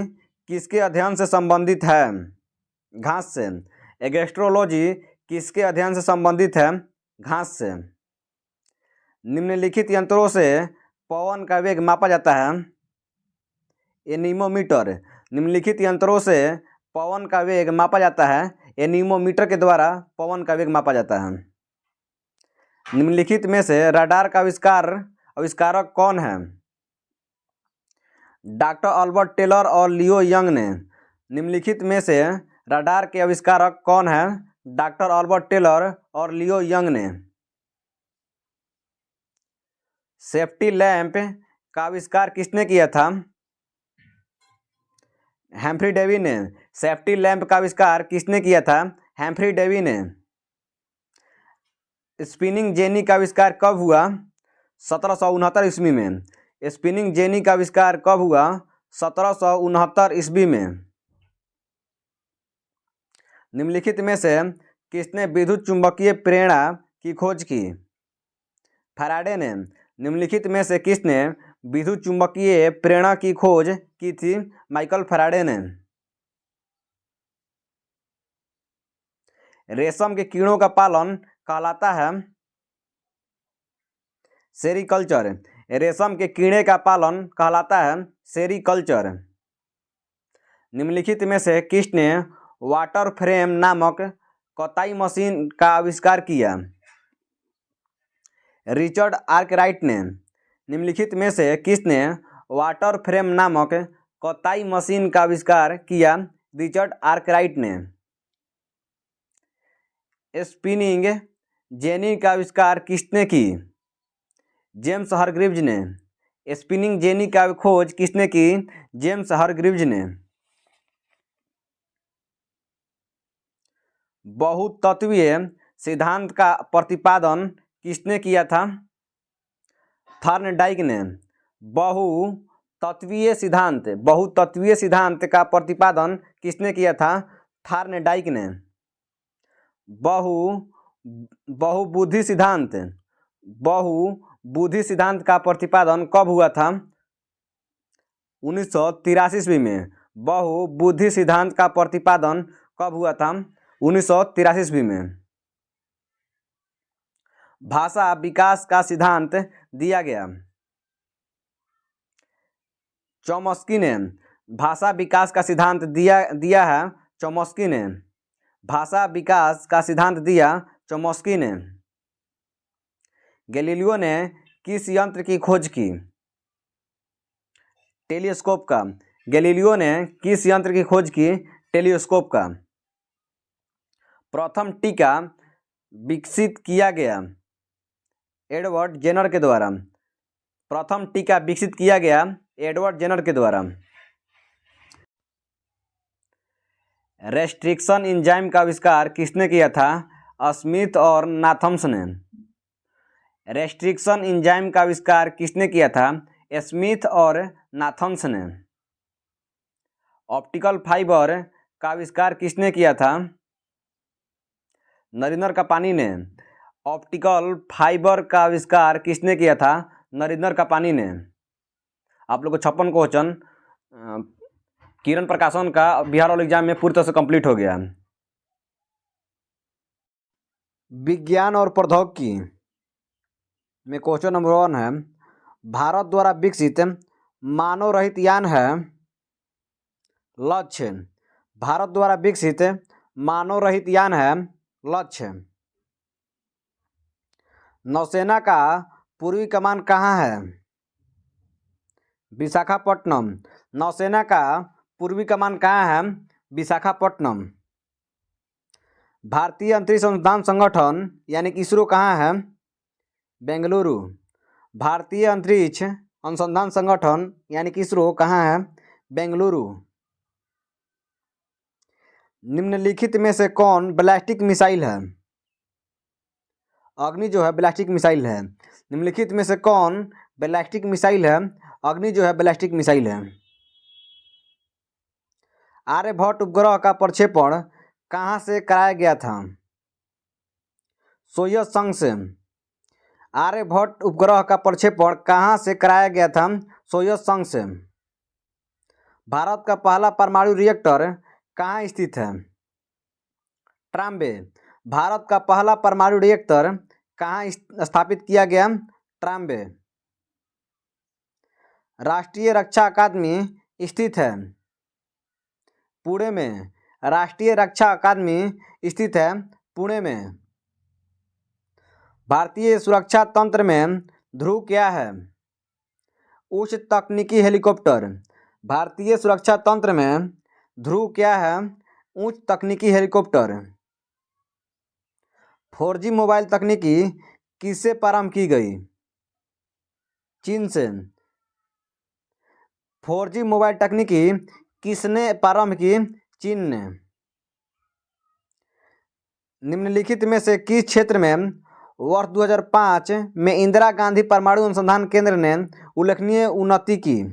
किसके अध्ययन से संबंधित है? घास से। एगेस्ट्रोलॉजी किसके अध्ययन से संबंधित है? घास से। निम्नलिखित यंत्रों से पवन का वेग मापा जाता है एनीमोमीटर। निम्नलिखित यंत्रों से पवन का वेग मापा जाता है एनीमोमीटर के द्वारा पवन का वेग मापा जाता है। निम्नलिखित में से रडार का आविष्कारक कौन है? डॉक्टर अल्बर्ट टेलर और लियो यंग ने। निम्नलिखित में से रडार के आविष्कारक कौन है? डॉक्टर अल्बर्ट टेलर और लियो यंग ने। सेफ्टी लैंप का आविष्कार किसने किया था? हैम्फ्री डेवी ने। सेफ्टी लैंप का आविष्कार किसने किया था? हैम्फ्री डेवी ने। स्पिनिंग जेनी का आविष्कार कब हुआ? 1769 ईस्वी में। स्पिनिंग जेनी का आविष्कार कब हुआ? 1769 ईस्वी में। निम्नलिखित में से किसने विद्युत चुंबकीय प्रेरणा की खोज की? फैराडे ने। निम्नलिखित में से किसने विद्युत चुंबकीय प्रेरणा की खोज की थी? माइकल फैराडे ने। रेशम के कीड़ों का पालन कहलाता है सेरीकल्चर। रेशम के कीड़े का पालन कहलाता है सेरीकल्चर। निम्नलिखित में से किसने वाटर फ्रेम नामक कताई मशीन का आविष्कार किया? रिचर्ड आर्कराइट ने। निम्नलिखित में से किसने वाटर फ्रेम नामक कताई मशीन का आविष्कार किया? रिचर्ड आर्कराइट ने। स्पिनिंग जेनी का आविष्कार किसने की? जेम्स हरग्रीव्ज ने। स्पिनिंग जेनी का खोज किसने की? जेम्स हरग्रीव्ज ने। बहुतत्वीय सिद्धांत का प्रतिपादन किसने किया था? थॉर्नडाइक ने। बहुतत्वीय सिद्धांत का प्रतिपादन किसने किया था? थॉर्नडाइक ने। बहुबुद्धि सिद्धांत का प्रतिपादन कब हुआ था? 1983 ईस्वी में। बहुबुद्धि सिद्धांत का प्रतिपादन कब हुआ था? 1983 ईस्वी में। भाषा विकास का सिद्धांत दिया गया। चॉम्स्की ने। भाषा विकास का सिद्धांत दिया है चॉम्स्की ने। भाषा विकास का सिद्धांत दिया चॉम्स्की ने। गैलीलियो ने किस यंत्र की खोज की? टेलीस्कोप का। गैलीलियो ने किस यंत्र की खोज की? टेलीस्कोप का। प्रथम टीका विकसित किया गया एडवर्ड जेनर के द्वारा। प्रथम टीका विकसित किया गया एडवर्ड जेनर के द्वारा। रेस्ट्रिक्शन एंजाइम का आविष्कार किसने किया था? स्मिथ और नाथम्स ने। रेस्ट्रिक्शन एंजाइम का आविष्कार किसने किया था? स्मिथ और नाथम्स ने। ऑप्टिकल फाइबर का आविष्कार किसने किया था? नरेंद्र कापानी ने। ऑप्टिकल फाइबर का आविष्कार किसने किया था? नरेंद्र कापानी ने। आप लोग को 56 क्वेश्चन किरण प्रकाशन का बिहार वाले एग्जाम में पूरी तरह से कंप्लीट हो गया। विज्ञान और प्रौद्योगिकी में क्वेश्चन नंबर 1 है, भारत द्वारा विकसित मानव रहित यान है लक्ष्य। भारत द्वारा विकसित मानव रहित यान है लक्ष्य। नौसेना का पूर्वी कमान कहाँ है? विशाखापट्टनम। नौसेना का पूर्वी कमान कहाँ है? विशाखापट्टनम। भारतीय अंतरिक्ष अनुसंधान संगठन यानी कि इसरो कहाँ है? बेंगलुरु। भारतीय अंतरिक्ष अनुसंधान संगठन यानी कि इसरो कहाँ है? बेंगलुरु। निम्नलिखित में से कौन बैलिस्टिक मिसाइल है? अग्नि जो है बैलिस्टिक मिसाइल है। निम्नलिखित में से कौन बैलिस्टिक मिसाइल है? अग्नि जो है बैलिस्टिक मिसाइल है। आर्यभट्ट उपग्रह का प्रक्षेपण कहाँ से कराया गया था? सोवियत संघ से। आर्यभट्ट उपग्रह का प्रक्षेपण कहाँ से कराया गया था? सोवियत संघ से। भारत का पहला परमाणु रिएक्टर कहाँ स्थित है? ट्राम्बे। भारत का पहला परमाणु रिएक्टर कहाँ स्थापित किया गया? ट्राम्बे। राष्ट्रीय रक्षा अकादमी स्थित है पुणे में। राष्ट्रीय रक्षा अकादमी स्थित है पुणे में। भारतीय सुरक्षा तंत्र में ध्रुव क्या है? उच्च तकनीकी हेलीकॉप्टर। भारतीय सुरक्षा तंत्र में ध्रुव क्या है? उच्च तकनीकी हेलीकॉप्टर। 4G मोबाइल तकनीकी किससे प्रारंभ की गई? चीन से। 4G मोबाइल तकनीकी किसने प्रारंभ की? चीन ने। निम्नलिखित में से किस क्षेत्र में वर्ष 2005 में इंदिरा गांधी परमाणु अनुसंधान केंद्र ने उल्लेखनीय उन्नति की?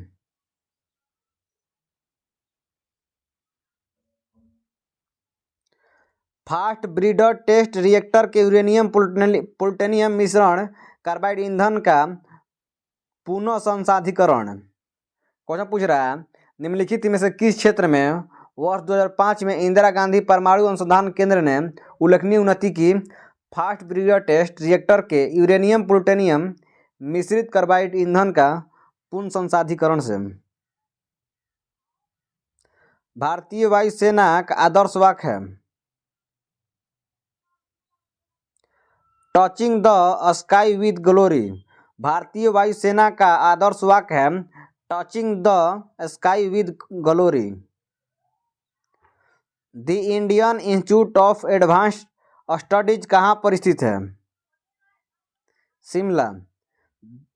फास्ट ब्रीडर टेस्ट रिएक्टर के यूरेनियम प्लूटोनियम मिश्रण कार्बाइड ईंधन का पुनः संसाधीकरण। क्वेश्चन पूछ रहा है, निम्नलिखित में से किस क्षेत्र में वर्ष 2005 में इंदिरा गांधी परमाणु अनुसंधान केंद्र ने उल्लेखनीय उन्नति की? फास्ट ब्रीडर टेस्ट रिएक्टर के यूरेनियम प्लूटोनियम मिश्रित कार्बाइड ईंधन का पुनः संसाधीकरण से। भारतीय वायुसेना का आदर्श वाक्य है touching the sky with glory. भारतीय वायुसेना का आदर्श वाक्य है touching the sky with glory. The Indian institute of advanced studies कहाँ पर स्थित है? Shimla.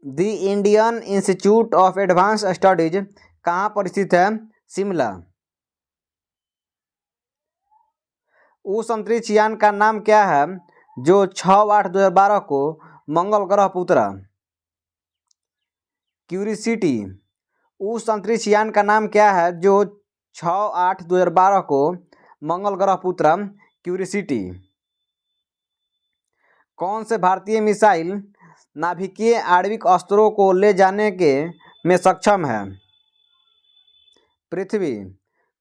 The Indian institute of advance studies कहाँ पर स्थित है? शिमला। उस अंतरिक्ष यान का नाम क्या है जो 6/8/2012 को मंगल ग्रह पर उतरा? क्यूरियोसिटी। उस अंतरिक्ष यान का नाम क्या है जो 6/8/2012 को मंगल ग्रह पर उतरा? क्यूरियोसिटी। कौन से भारतीय मिसाइल नाभिकीय आणविक अस्त्रों को ले जाने में सक्षम है? पृथ्वी।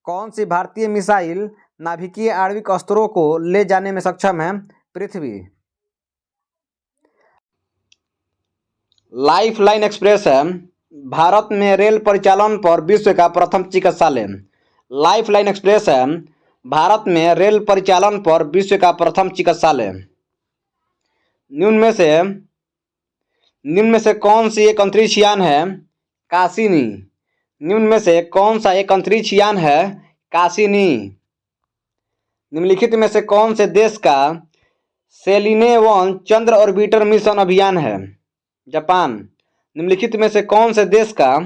कौन सी भारतीय मिसाइल नाभिकीय आणविक अस्त्रों को ले जाने में सक्षम है? पृथ्वी। लाइफलाइन एक्सप्रेस है भारत में रेल परिचालन पर विश्व का प्रथम चिकित्सालय। लाइफलाइन एक्सप्रेस है भारत में रेल परिचालन पर विश्व का प्रथम चिकित्सालय। निम्न में से कौन सी एक अंतरिक्ष यान है? कासिनी। निम्न में से कौन सा एक अंतरिक्ष यान है? कासिनी। निम्नलिखित में से कौन से देश का सेलिने-1 चंद्र ऑर्बिटर मिशन अभियान है? जापान। निम्नलिखित में से कौन से देश का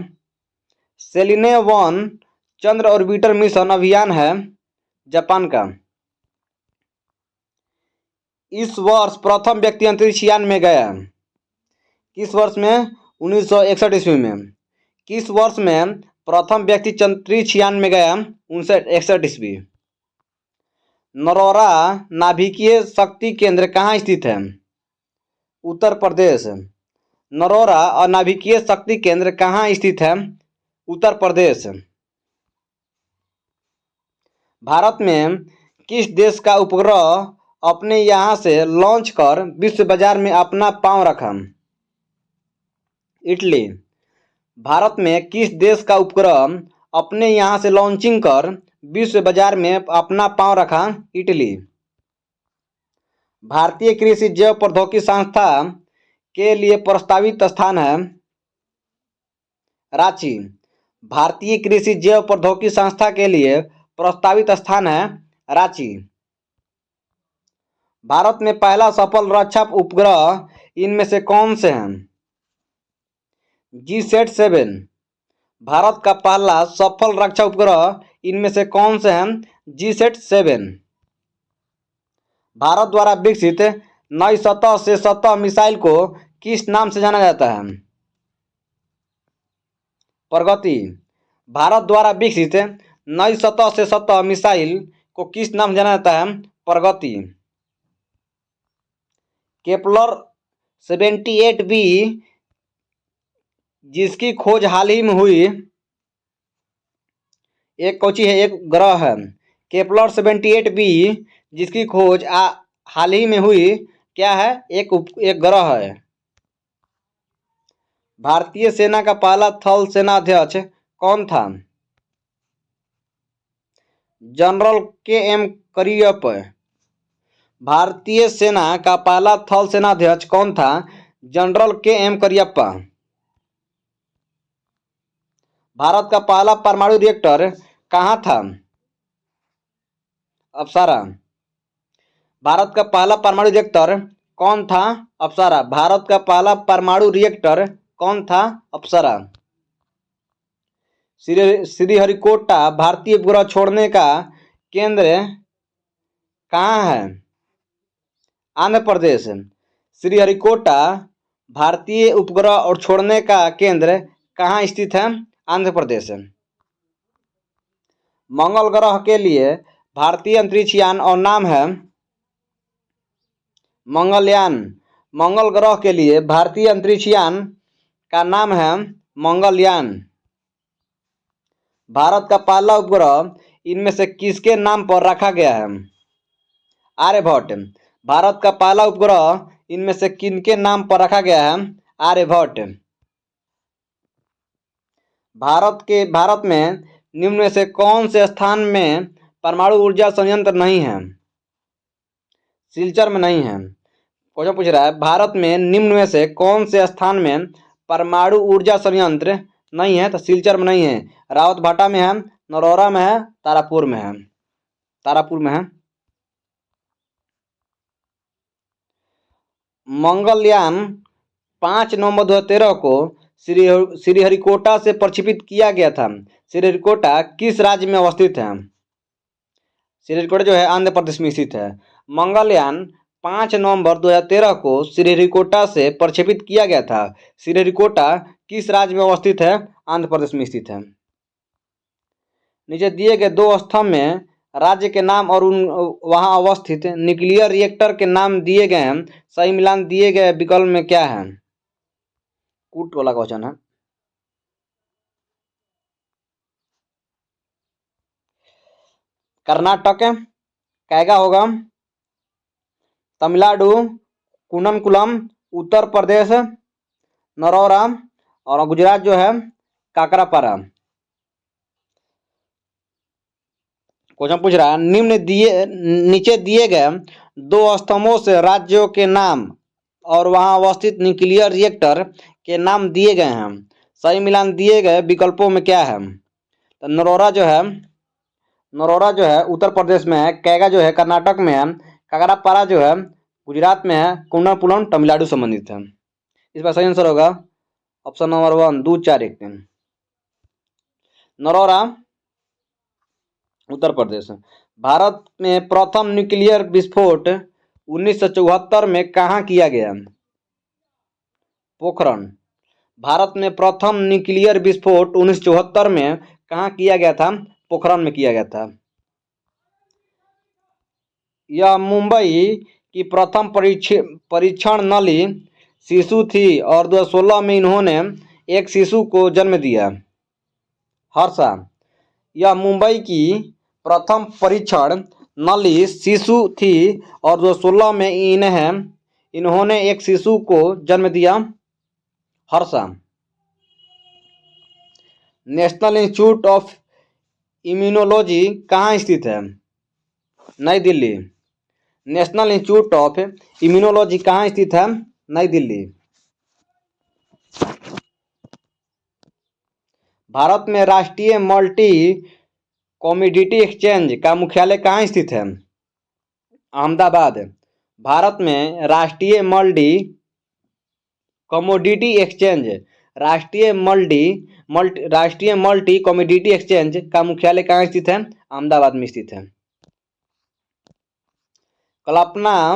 सेलिने-1 चंद्र ऑर्बिटर मिशन अभियान है? जापान का। इस वर्ष प्रथम व्यक्ति अंतरिक्ष यान में गया। किस वर्ष में? 1961 ईस्वी में। किस वर्ष में प्रथम व्यक्ति अंतरिक्ष यान में गया? 1961 ईस्वी। नरोरा नाभिकीय शक्ति केंद्र कहाँ स्थित है? उत्तर प्रदेश। नरोरा और नाभिकीय शक्ति केंद्र कहाँ स्थित है? उत्तर प्रदेश। भारत में किस देश का उपग्रह अपने यहाँ से लॉन्च कर विश्व बाजार में अपना पांव रखा? इटली। भारत में किस देश का उपग्रह अपने यहाँ से लॉन्चिंग कर विश्व बाजार में अपना पांव रखा? इटली। भारतीय कृषि जैव प्रौद्योगिकी संस्था के लिए प्रस्तावित स्थान है? रांची। भारतीय कृषि जैव प्रौद्योगिकी संस्था के लिए प्रस्तावित स्थान है? रांची। भारत में पहला सफल रक्षा उपग्रह इनमें से कौन से हैं? GSAT-7। भारत का पहला सफल रक्षा उपग्रह इनमें से कौन से हैं? GSAT-7। भारत द्वारा विकसित नई सतह से सतह मिसाइल को किस नाम से जाना जाता है? प्रगति। भारत द्वारा विकसित नई सतह से सतह मिसाइल को किस नाम से जाना जाता है? प्रगति। केपलर 78b जिसकी खोज हाल ही में हुई एक ग्रह है। केपलर 78b जिसकी खोज हाल ही में हुई क्या है? एक ग्रह है। भारतीय सेना का पहला थल सेनाध्यक्ष कौन था? General KM Cariappa. भारतीय सेना का पहला थल सेनाध्यक्ष कौन था? General KM Cariappa. भारत का पहला परमाणु रिएक्टर कहाँ था? अप्सरा। भारत का पहला परमाणु रिएक्टर कौन था? अप्सरा। भारत का पहला परमाणु रिएक्टर कौन था? अप्सरा। श्रीहरिकोटा भारतीय उपग्रह छोड़ने का केंद्र कहाँ है? आंध्र प्रदेश। श्रीहरिकोटा भारतीय उपग्रह और छोड़ने का केंद्र कहाँ स्थित है? आंध्र प्रदेश। मंगल ग्रह के लिए भारतीय अंतरिक्ष यान और नाम है? मंगलयान। मंगल ग्रह के लिए भारतीय अंतरिक्ष यान का नाम है मंगलयान। भारत का पहला उपग्रह इनमें से किसके नाम पर रखा गया है? आर्यभट्ट। भारत का पहला उपग्रह इनमें से किनके नाम पर रखा गया है? आर्यभट्ट। भारत में निम्न में से कौन से स्थान में परमाणु ऊर्जा संयंत्र नहीं है? सिलचर में नहीं है। क्वेश्चन पूछ रहा है भारत में निम्न में से कौन से स्थान में परमाणु ऊर्जा संयंत्र नहीं है? तो सिलचर में नहीं है, रावतभाटा में है, नरोरा में है, तारापुर में है। मंगलयान 5 नवंबर 2013 को श्रीहरिकोटा से प्रक्षेपित किया गया था। श्रीहरिकोटा किस राज्य में अवस्थित है? श्रीहरिकोटा जो है आंध्र प्रदेश में स्थित है। मंगलयान 5 नवंबर 2013 को श्रीहरिकोटा से प्रक्षेपित किया गया था। श्रीहरिकोटा किस राज्य में अवस्थित है? आंध्र प्रदेश में स्थित है। नीचे दिए गए दो स्तंभ में राज्य के नाम और उन वहां अवस्थित न्यूक्लियर रिएक्टर के नाम दिए गए हैं। सही मिलान दिए गए विकल्प में क्या है? कूट वाला क्वेश्चन है। कर्नाटक कैगा होगा, तमिलनाडु कुन्नकुलम, उत्तर प्रदेश नरौरा और गुजरात जो है काकरापारा। क्वेश्चन पूछ रहा है नीचे दिए गए दो स्तंभों से राज्यों के नाम और वहां अवस्थित न्यूक्लियर रिएक्टर के नाम दिए गए हैं। सही मिलान दिए गए विकल्पों में क्या है? तो नरौरा जो है उत्तर प्रदेश में है, कैगा जो है कर्नाटक में है, काकरापारा जो है गुजरात में है, कुन्नकुलम तमिलनाडु संबंधित है। इस बार सही आंसर होगा ऑप्शन नंबर 1 2 4 1 3। नरौरा उत्तर प्रदेश। भारत में प्रथम न्यूक्लियर विस्फोट 1974 में कहाँ किया गया? पोखरण। भारत में प्रथम न्यूक्लियर विस्फोट 1974 में कहाँ किया गया था? पोखरण में किया गया था। यह मुंबई की प्रथम परीक्षण नली शिशु थी और 2016 में इन्होंने एक शिशु को जन्म दिया। हर्षा। यह मुंबई की प्रथम परीक्षण नली शिशु थी और 2016 में इन्होंने एक शिशु को जन्म दिया। Harsha. National institute of immunology कहाँ स्थित है? नई Delhi. National institute of immunology कहाँ स्थित है? नई दिल्ली। भारत में राष्ट्रीय मल्टी कमोडिटी एक्सचेंज का मुख्यालय कहाँ स्थित है? अहमदाबाद। भारत में राष्ट्रीय मल्टी कमोडिटी एक्सचेंज राष्ट्रीय मल्टी कमोडिटी एक्सचेंज का मुख्यालय कहाँ स्थित है? अहमदाबाद में स्थित है। कल्पना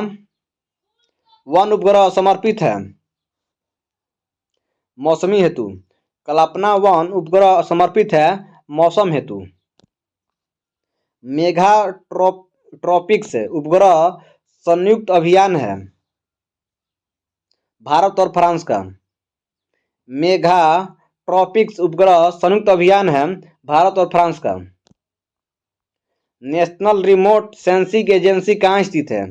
1 उपग्रह समर्पित है मौसमी हेतु। कल्पना 1 उपग्रह समर्पित है मौसम हेतु। मेगाट्रॉपिक्स उपग्रह संयुक्त अभियान है भारत और फ्रांस का। मेगाट्रॉपिक्स उपग्रह संयुक्त अभियान है भारत और फ्रांस का। नेशनल रिमोट सेंसिंग एजेंसी कहाँ स्थित है?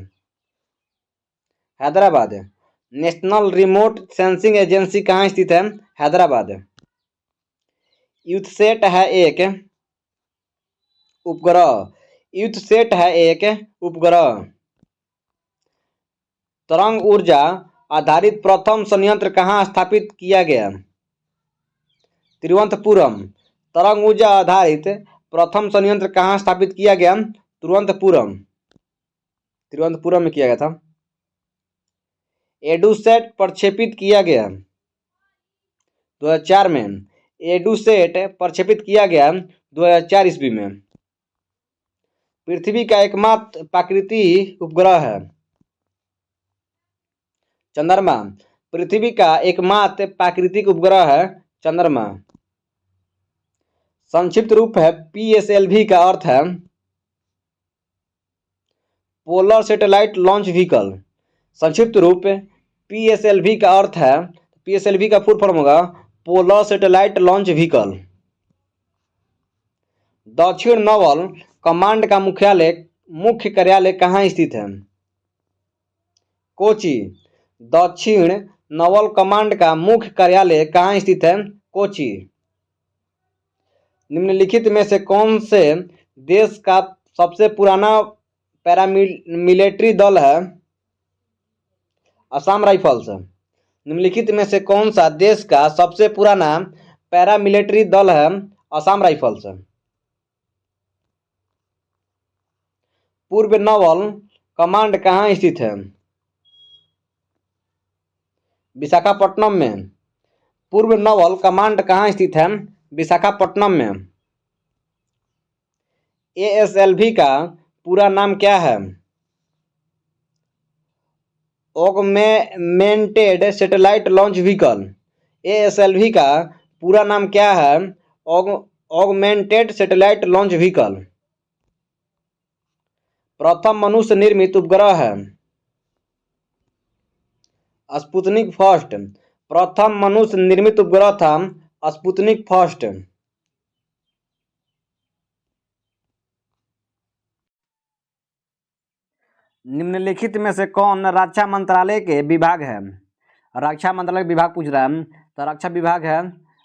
Hyderabad. National remote sensing agency कहाँ स्थित है? हैदराबाद। यूथसेट है एक उपग्रह। तरंग ऊर्जा आधारित प्रथम संयंत्र कहाँ स्थापित किया गया? तिरुवनंतपुरम। तरंग ऊर्जा आधारित प्रथम संयंत्र कहाँ स्थापित किया गया? तिरुवनंतपुरम में किया गया था। एडुसेट प्रक्षेपित किया गया 2004 में। एडुसेट प्रक्षेपित किया गया 2004 ईस्वी में। पृथ्वी का एकमात्र प्राकृतिक उपग्रह है चंद्रमा। पृथ्वी का एकमात्र प्राकृतिक उपग्रह है चंद्रमा। संक्षिप्त रूप है PSLV का अर्थ है पोलर सैटेलाइट लॉन्च व्हीकल। संक्षिप्त रूप PSLV का अर्थ है PSLV का फुल फॉर्म होगा पोलर सैटेलाइट लॉन्च व्हीकल। दक्षिण नवल कमांड का मुख्य कार्यालय कहाँ स्थित है? कोची। दक्षिण नवल कमांड का मुख्य कार्यालय कहाँ स्थित है? कोची। निम्नलिखित में से कौन से देश का सबसे पुराना पैरामिलिट्री दल है? असम राइफल्स। निम्नलिखित में से कौन सा देश का सबसे पुराना पैरामिलिट्री दल है? असम राइफल्स। पूर्व नवल कमांड कहाँ स्थित है? विशाखापट्टनम में। पूर्व नौबल कमांड कहाँ स्थित है? विशाखापट्टनम में। ASLV का पूरा नाम क्या है? Augmented satellite launch vehicle. ASLV का पूरा नाम क्या है? Augmented satellite launch vehicle. प्रथम मनुष्य निर्मित उपग्रह है स्पुतनिक फर्स्ट। प्रथम मनुष्य निर्मित उपग्रह था स्पुतनिक फर्स्ट। निम्नलिखित में से कौन रक्षा मंत्रालय के विभाग है? रक्षा मंत्रालय विभाग पूछ रहा है, तो रक्षा विभाग है,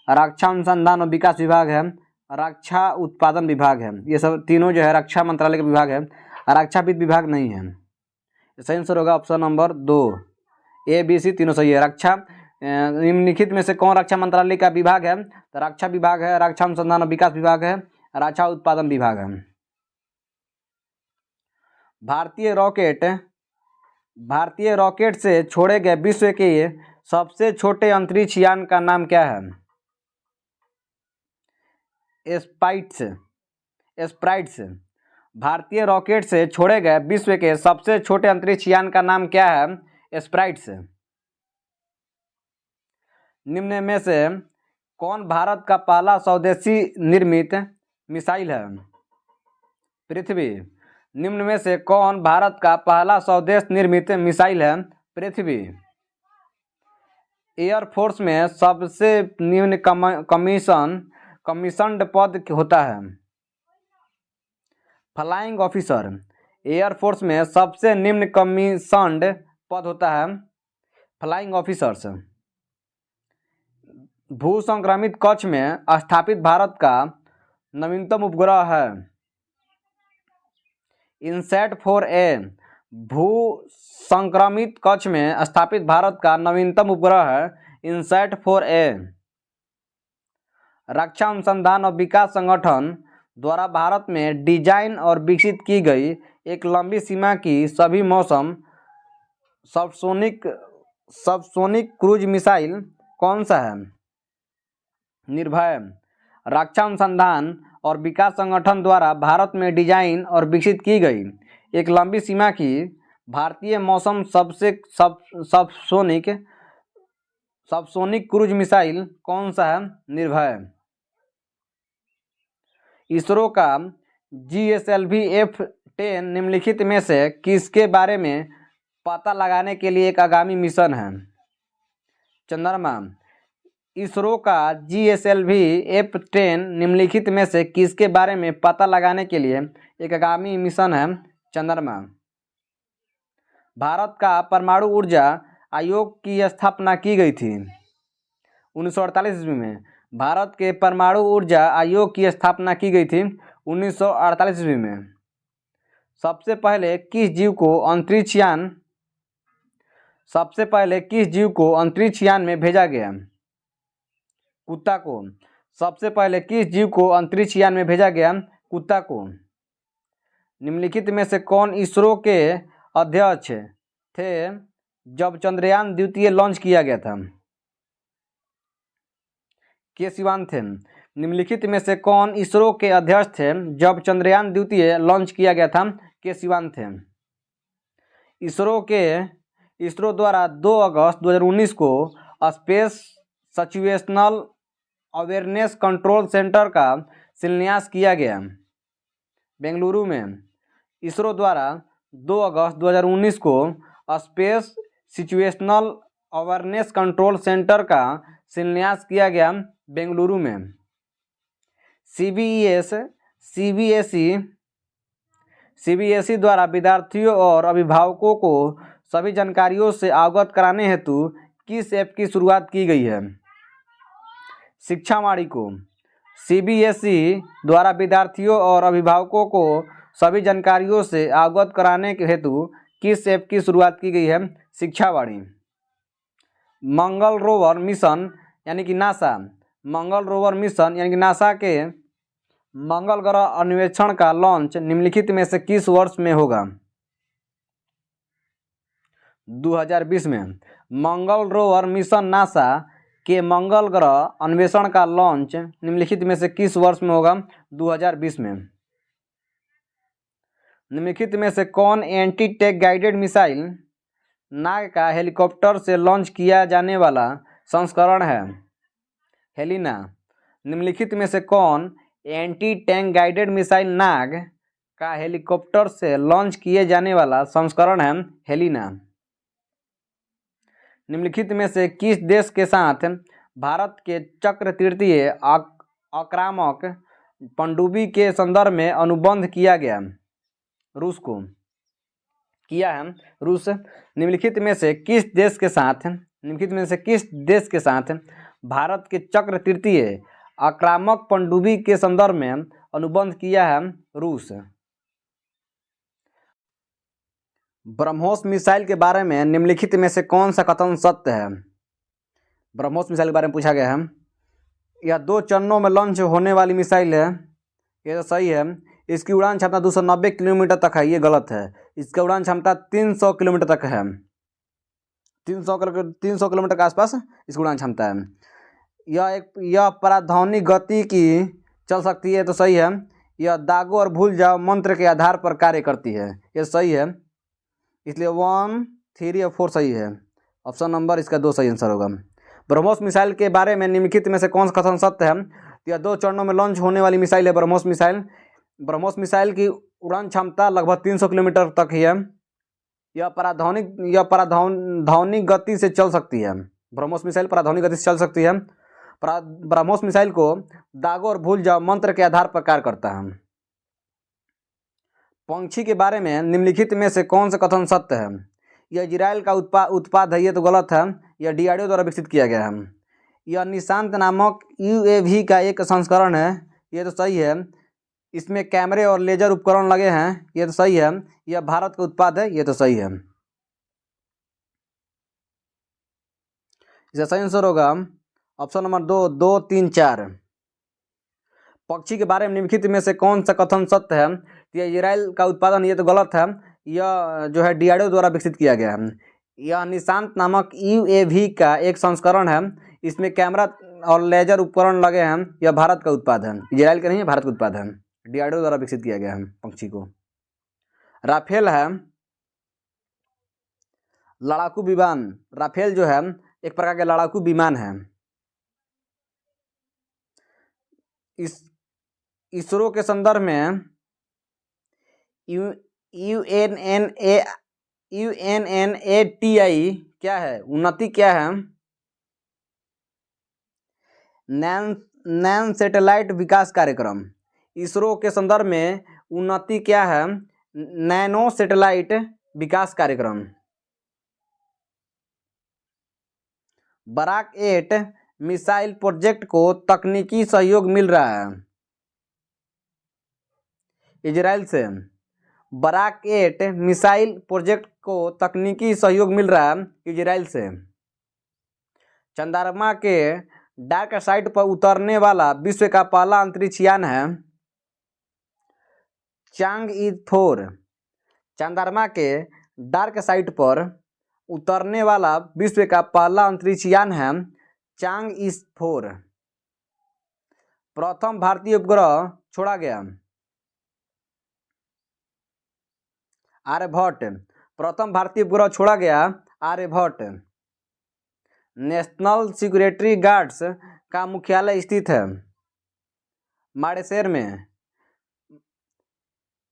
रक्षा अनुसंधान और विकास विभाग है, रक्षा उत्पादन विभाग है। ये सब तीनों जो है रक्षा मंत्रालय का विभाग है, रक्षा वित्त विभाग नहीं है। सही आंसर होगा ऑप्शन नंबर 2, ABC तीनों सही है। रक्षा निम्नलिखित में से कौन रक्षा मंत्रालय का विभाग है? तो रक्षा विभाग है, रक्षा अनुसंधान और विकास विभाग है, रक्षा उत्पादन विभाग है। भारतीय रॉकेट से छोड़े गए विश्व के सबसे छोटे अंतरिक्ष यान का नाम क्या है? स्प्राइट्स। भारतीय रॉकेट से छोड़े गए विश्व के सबसे छोटे अंतरिक्ष यान का नाम क्या है? स्प्राइट्स। निम्न में से कौन भारत का पहला स्वदेशी निर्मित मिसाइल है? पृथ्वी। निम्न में से कौन भारत का पहला स्वदेश निर्मित मिसाइल है? पृथ्वी। एयरफोर्स में सबसे निम्न कमीशन्ड पद होता है? Flying officer. एयरफोर्स में सबसे निम्न कमीशन्ड पद होता है फ्लाइंग ऑफिसर्स। भू संक्रमित कक्ष में स्थापित भारत का नवीनतम उपग्रह है INSAT-4A। भू संक्रमित कक्ष में स्थापित भारत का नवीनतम उपग्रह है INSAT-4A। रक्षा अनुसंधान और विकास संगठन द्वारा भारत में डिजाइन और विकसित की गई एक लंबी सीमा की सभी मौसम सबसोनिक क्रूज मिसाइल कौन सा है? निर्भय। रक्षा अनुसंधान और विकास संगठन द्वारा भारत में डिजाइन और विकसित की गई एक लंबी सीमा की भारतीय मौसम सबसोनिक क्रूज मिसाइल कौन सा है? निर्भय। इसरो का GSLV F-10 निम्नलिखित में से किसके बारे में पता लगाने के लिए एक आगामी मिशन है? चंद्रमा। इसरो का GSLV F-10 निम्नलिखित में से किसके बारे में पता लगाने के लिए एक आगामी मिशन है? चंद्रमा। भारत का परमाणु ऊर्जा आयोग की स्थापना की गई थी 1948 ईस्वी में। भारत के परमाणु ऊर्जा आयोग की स्थापना की गई थी 1948 ईस्वी में। सबसे पहले किस जीव को अंतरिक्ष यान में भेजा गया? कुत्ता को। सबसे पहले किस जीव को अंतरिक्ष यान में भेजा गया? कुत्ता को। निम्नलिखित में से कौन इसरो के अध्यक्ष थे जब चंद्रयान द्वितीय लॉन्च किया गया था? के सिवान थे। निम्नलिखित में से कौन इसरो के अध्यक्ष थे जब चंद्रयान द्वितीय लॉन्च किया गया था? के सिवान थे। इसरो द्वारा 2 अगस्त 2019 को space situational awareness control centre का शिलान्यास किया गया बेंगलुरु में। इसरो द्वारा 2 अगस्त 2019 को space situational awareness control centre का शिलान्यास किया गया बेंगलुरु में। CBSE द्वारा विद्यार्थियों और अभिभावकों को सभी जानकारियों से अवगत कराने हेतु किस ऐप की शुरुआत की गई है? शिक्षावाणी को। CBSE द्वारा विद्यार्थियों और अभिभावकों को सभी जानकारियों से अवगत कराने के हेतु किस ऐप की शुरुआत की गई है? शिक्षावाणी। मंगल रोवर मिशन यानी कि नासा के मंगल ग्रह अन्वेषण का लॉन्च निम्नलिखित में से किस वर्ष में होगा? 2020 में। मंगल रोवर मिशन नासा के मंगल ग्रह अन्वेषण का लॉन्च निम्नलिखित में से किस वर्ष में होगा? 2020 में। निम्नलिखित में से कौन एंटी टैंक गाइडेड मिसाइल नाग का हेलीकॉप्टर से लॉन्च किया जाने वाला संस्करण है? हेलिना। निम्नलिखित में से कौन एंटी टैंक गाइडेड मिसाइल नाग का हेलीकॉप्टर से लॉन्च किए जाने वाला संस्करण है? हेलिना। निम्नलिखित में से किस देश के साथ भारत के चक्र तृतीय आक्रामक पनडुब्बी के संदर्भ में अनुबंध किया गया? रूस को किया है, रूस। निम्नलिखित में से किस देश के साथ भारत के चक्र तृतीय आक्रामक पनडुब्बी के संदर्भ में अनुबंध किया है? रूस। ब्रह्मोस मिसाइल के बारे में निम्नलिखित में से कौन सा कथन सत्य है? ब्रह्मोस मिसाइल के बारे में पूछा गया है। यह 2 चरणों में लॉन्च होने वाली मिसाइल है, ये तो सही है। इसकी उड़ान क्षमता 290 किलोमीटर तक है, ये गलत है। इसका उड़ान क्षमता 300 किलोमीटर तक है, 300 किलोमीटर के आसपास इसकी उड़ान क्षमता है। यह पराध्वनिक गति की चल सकती है, तो सही है। यह दागो और भूल जाओ मंत्र के आधार पर कार्य करती है, ये सही है। इसलिए 1, 3 और 4 सही है। ऑप्शन नंबर इसका 2 सही आंसर होगा। ब्रह्मोस मिसाइल के बारे में निम्नलिखित में से कौन सा कथन सत्य है? यह 2 चरणों में लॉन्च होने वाली मिसाइल है ब्रह्मोस मिसाइल। ब्रह्मोस मिसाइल की उड़ान क्षमता लगभग 300 किलोमीटर तक ही है। यह पराध्वनिक गति से चल सकती है। ब्रह्मोस मिसाइल पराध्वनिक गति से चल सकती है। ब्रह्मोस मिसाइल को दागो और भूल जाओ मंत्र के आधार पर कार्य करता है। पंक्षी के बारे में निम्नलिखित में से कौन सा कथन सत्य है? यह इजराइल का उत्पाद है, ये तो गलत है। यह डीआरडीओ द्वारा विकसित किया गया है। यह निशांत नामक यूएवी का एक संस्करण है, ये तो सही है। इसमें कैमरे और लेजर उपकरण लगे हैं, ये तो सही है। यह भारत का उत्पाद है, ये तो सही है। इसका सही आंसर होगा ऑप्शन नंबर 2, 2, 3, 4। पक्षी के बारे में निम्नलिखित में से कौन सा कथन सत्य है? यह इजराइल का उत्पादन, ये तो गलत है। यह जो है डीआरडीओ द्वारा विकसित किया गया है। यह निशांत नामक यूएवी का एक संस्करण है। इसमें कैमरा और लेजर उपकरण लगे हैं। यह भारत का उत्पाद है, इजराइल का नहीं है, भारत का उत्पाद है। डीआरडीओ द्वारा विकसित किया गया है पंक्षी को। राफेल है लड़ाकू विमान। राफेल जो है एक प्रकार का लड़ाकू विमान है। इसरो के संदर्भ में यूएनएनएटीआई क्या है? उन्नति क्या है? नैन सैटेलाइट विकास कार्यक्रम। इसरो के संदर्भ में उन्नति क्या है? नैनो सैटेलाइट विकास कार्यक्रम। बराक 8 मिसाइल प्रोजेक्ट को तकनीकी सहयोग मिल रहा है इजराइल से। बराक 8 मिसाइल प्रोजेक्ट को तकनीकी सहयोग मिल रहा है इजराइल से। चंद्रमा के डार्क साइड पर उतरने वाला विश्व का पहला अंतरिक्ष यान है चांगई-4। चंद्रमा के डार्क साइड पर उतरने वाला विश्व का पहला अंतरिक्ष यान है चांगई-4। प्रथम भारतीय उपग्रह छोड़ा गया आर्यभट्ट। प्रथम भारतीय उपग्रह छोड़ा गया आर्यभट्ट। नेशनल सिक्योरिटी गार्ड्स का मुख्यालय स्थित है माडेसर में।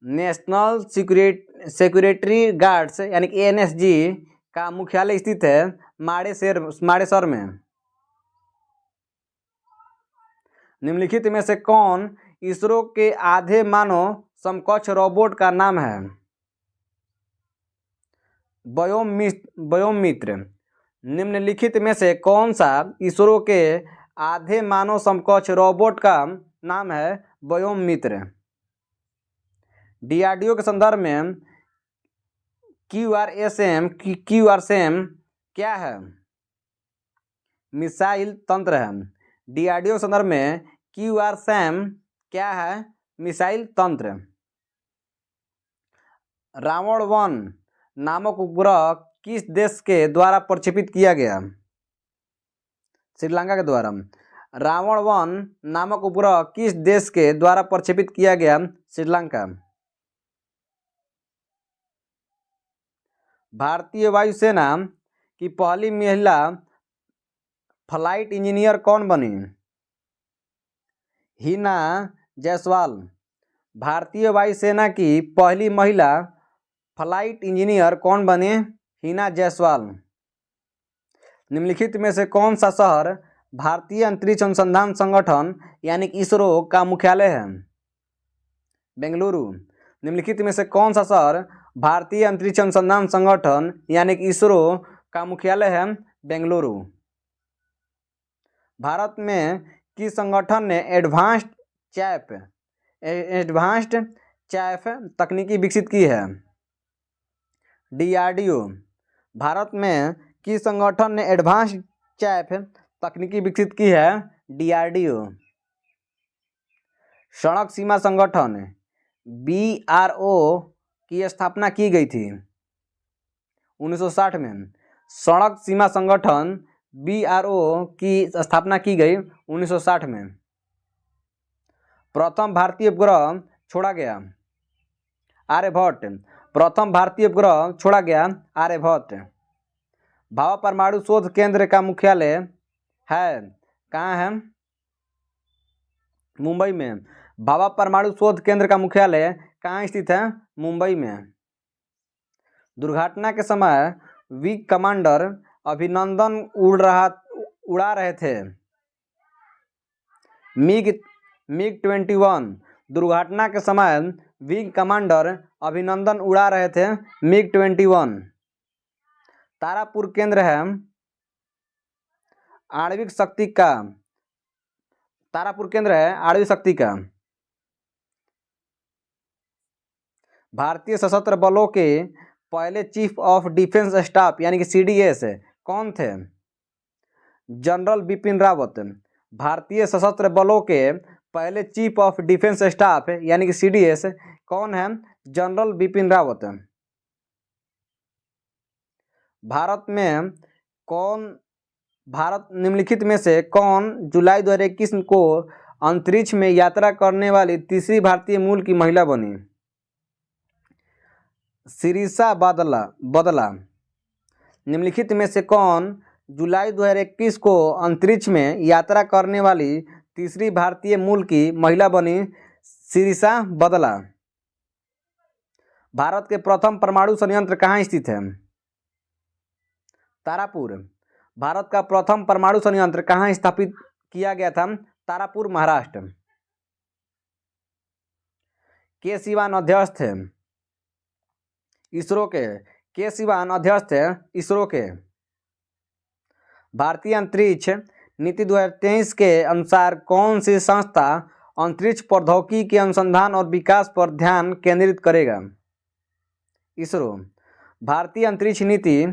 नेशनल सिक्योरिटी गार्ड्स यानी कि एनएसजी का मुख्यालय स्थित है माडेसर में। निम्नलिखित में से कौन इसरो के आधे मानव समकक्ष रोबोट का नाम है? व्योममित्र। निम्नलिखित में से कौन सा इसरो के आधे मानव समकक्ष रोबोट का नाम है? व्योममित्र। डीआरडीओ के संदर्भ में क्यूआरसैम क्या है? मिसाइल तंत्र है। डीआरडीओ के संदर्भ में क्यूआरसैम क्या है? मिसाइल तंत्र। रावण 1 नामक उपग्रह किस देश के द्वारा प्रक्षेपित किया गया? श्रीलंका के द्वारा। रावण वन नामक उपग्रह किस देश के द्वारा प्रक्षेपित किया गया? श्रीलंका। भारतीय वायुसेना की पहली महिला फ्लाइट इंजीनियर कौन बनी? हिना जायसवाल। भारतीय वायुसेना की पहली महिला फ्लाइट इंजीनियर कौन बने? हिना जायसवाल। निम्नलिखित में से कौन सा शहर भारतीय अंतरिक्ष अनुसंधान संगठन यानी कि इसरो का मुख्यालय है? बेंगलुरु। निम्नलिखित में से कौन सा शहर भारतीय अंतरिक्ष अनुसंधान संगठन यानी कि इसरो का मुख्यालय है? बेंगलुरु। भारत में किस संगठन ने एडवांस्ड चैफ तकनीकी विकसित की है? DRDO। भारत में किस संगठन ने एडवांस्ड चैफ तकनीकी विकसित की है? DRDO। सड़क सीमा संगठन BRO की स्थापना की गई थी 1960 में। सड़क सीमा संगठन BRO की स्थापना की गई 1960 में। प्रथम भारतीय उपग्रह छोड़ा गया? आर्यभट्ट। प्रथम भारतीय उपग्रह छोड़ा गया? आर्यभट्ट। भाभा परमाणु शोध केंद्र का मुख्यालय है कहाँ है? मुंबई में। भाभा परमाणु शोध केंद्र का मुख्यालय कहाँ स्थित है? मुंबई में। दुर्घटना के समय विंग कमांडर अभिनंदन उड़ा रहे थे। मिग 21। दुर्घटना के समय विंग कमांडर अभिनंदन उड़ा रहे थे मिग 21। तारापुर केंद्र है आणविक शक्ति का। तारापुर केंद्र है आणविक शक्ति का। भारतीय सशस्त्र बलों के पहले चीफ ऑफ डिफेंस स्टाफ यानी कि CDS कौन थे? जनरल बिपिन रावत। भारतीय सशस्त्र बलों के पहले चीफ ऑफ डिफेंस स्टाफ यानी कि CDS कौन है? जनरल बिपिन रावत। भारत निम्नलिखित में से कौन जुलाई 2021 को अंतरिक्ष में यात्रा करने वाली तीसरी भारतीय मूल की महिला बनी? शिरीषा बदला। निम्नलिखित में से कौन जुलाई 2021 को अंतरिक्ष में यात्रा करने वाली तीसरी भारतीय मूल की महिला बनी? शिरीषा बदला। भारत के प्रथम परमाणु संयंत्र कहाँ स्थित है? तारापुर। भारत का प्रथम परमाणु संयंत्र कहाँ स्थापित किया गया था? तारापुर, महाराष्ट्र। के सिवान अध्यक्ष थे इसरो के? के सिवान अध्यक्ष थे इसरो के। भारतीय अंतरिक्ष नीति 2023 के अनुसार कौन सी संस्था अंतरिक्ष प्रौद्योगिकी के अनुसंधान और विकास पर ध्यान केंद्रित करेगा? इसरो। भारतीय अंतरिक्ष नीति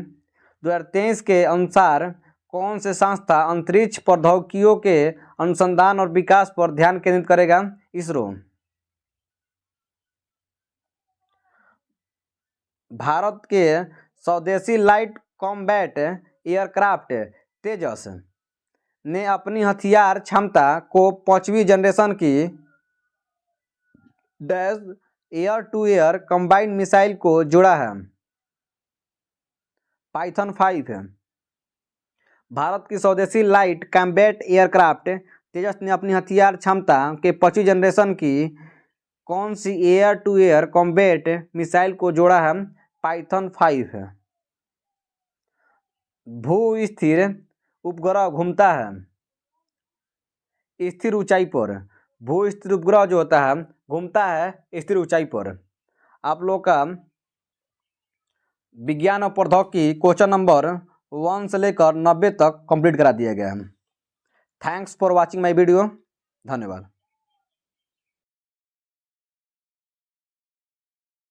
2023 के अनुसार कौन से संस्था अंतरिक्ष प्रौद्योगिकियों के अनुसंधान और विकास पर ध्यान केंद्रित करेगा? इसरो। भारत के स्वदेशी लाइट कॉम्बैट एयरक्राफ्ट तेजस ने अपनी हथियार क्षमता को 5वीं जनरेशन की air to air combined missile को जोड़ा है पाइथन 5 है। भारत की स्वदेशी लाइट कॉम्बैट एयरक्राफ्ट तेजस ने अपनी हथियार क्षमता के 5वीं जनरेशन की कौन सी air to air combat missile को जोड़ा है? पाइथन 5 है। भू स्थिर उपग्रह घूमता है स्थिर ऊंचाई पर। भू स्थिर उपग्रह जो होता है घूमता है स्थिर ऊंचाई पर। आप लोग का विज्ञान और प्रौद्योगिकी क्वेश्चन नंबर 1 से लेकर 90 तक कंप्लीट करा दिया गया है। Thanks for watching my video. धन्यवाद।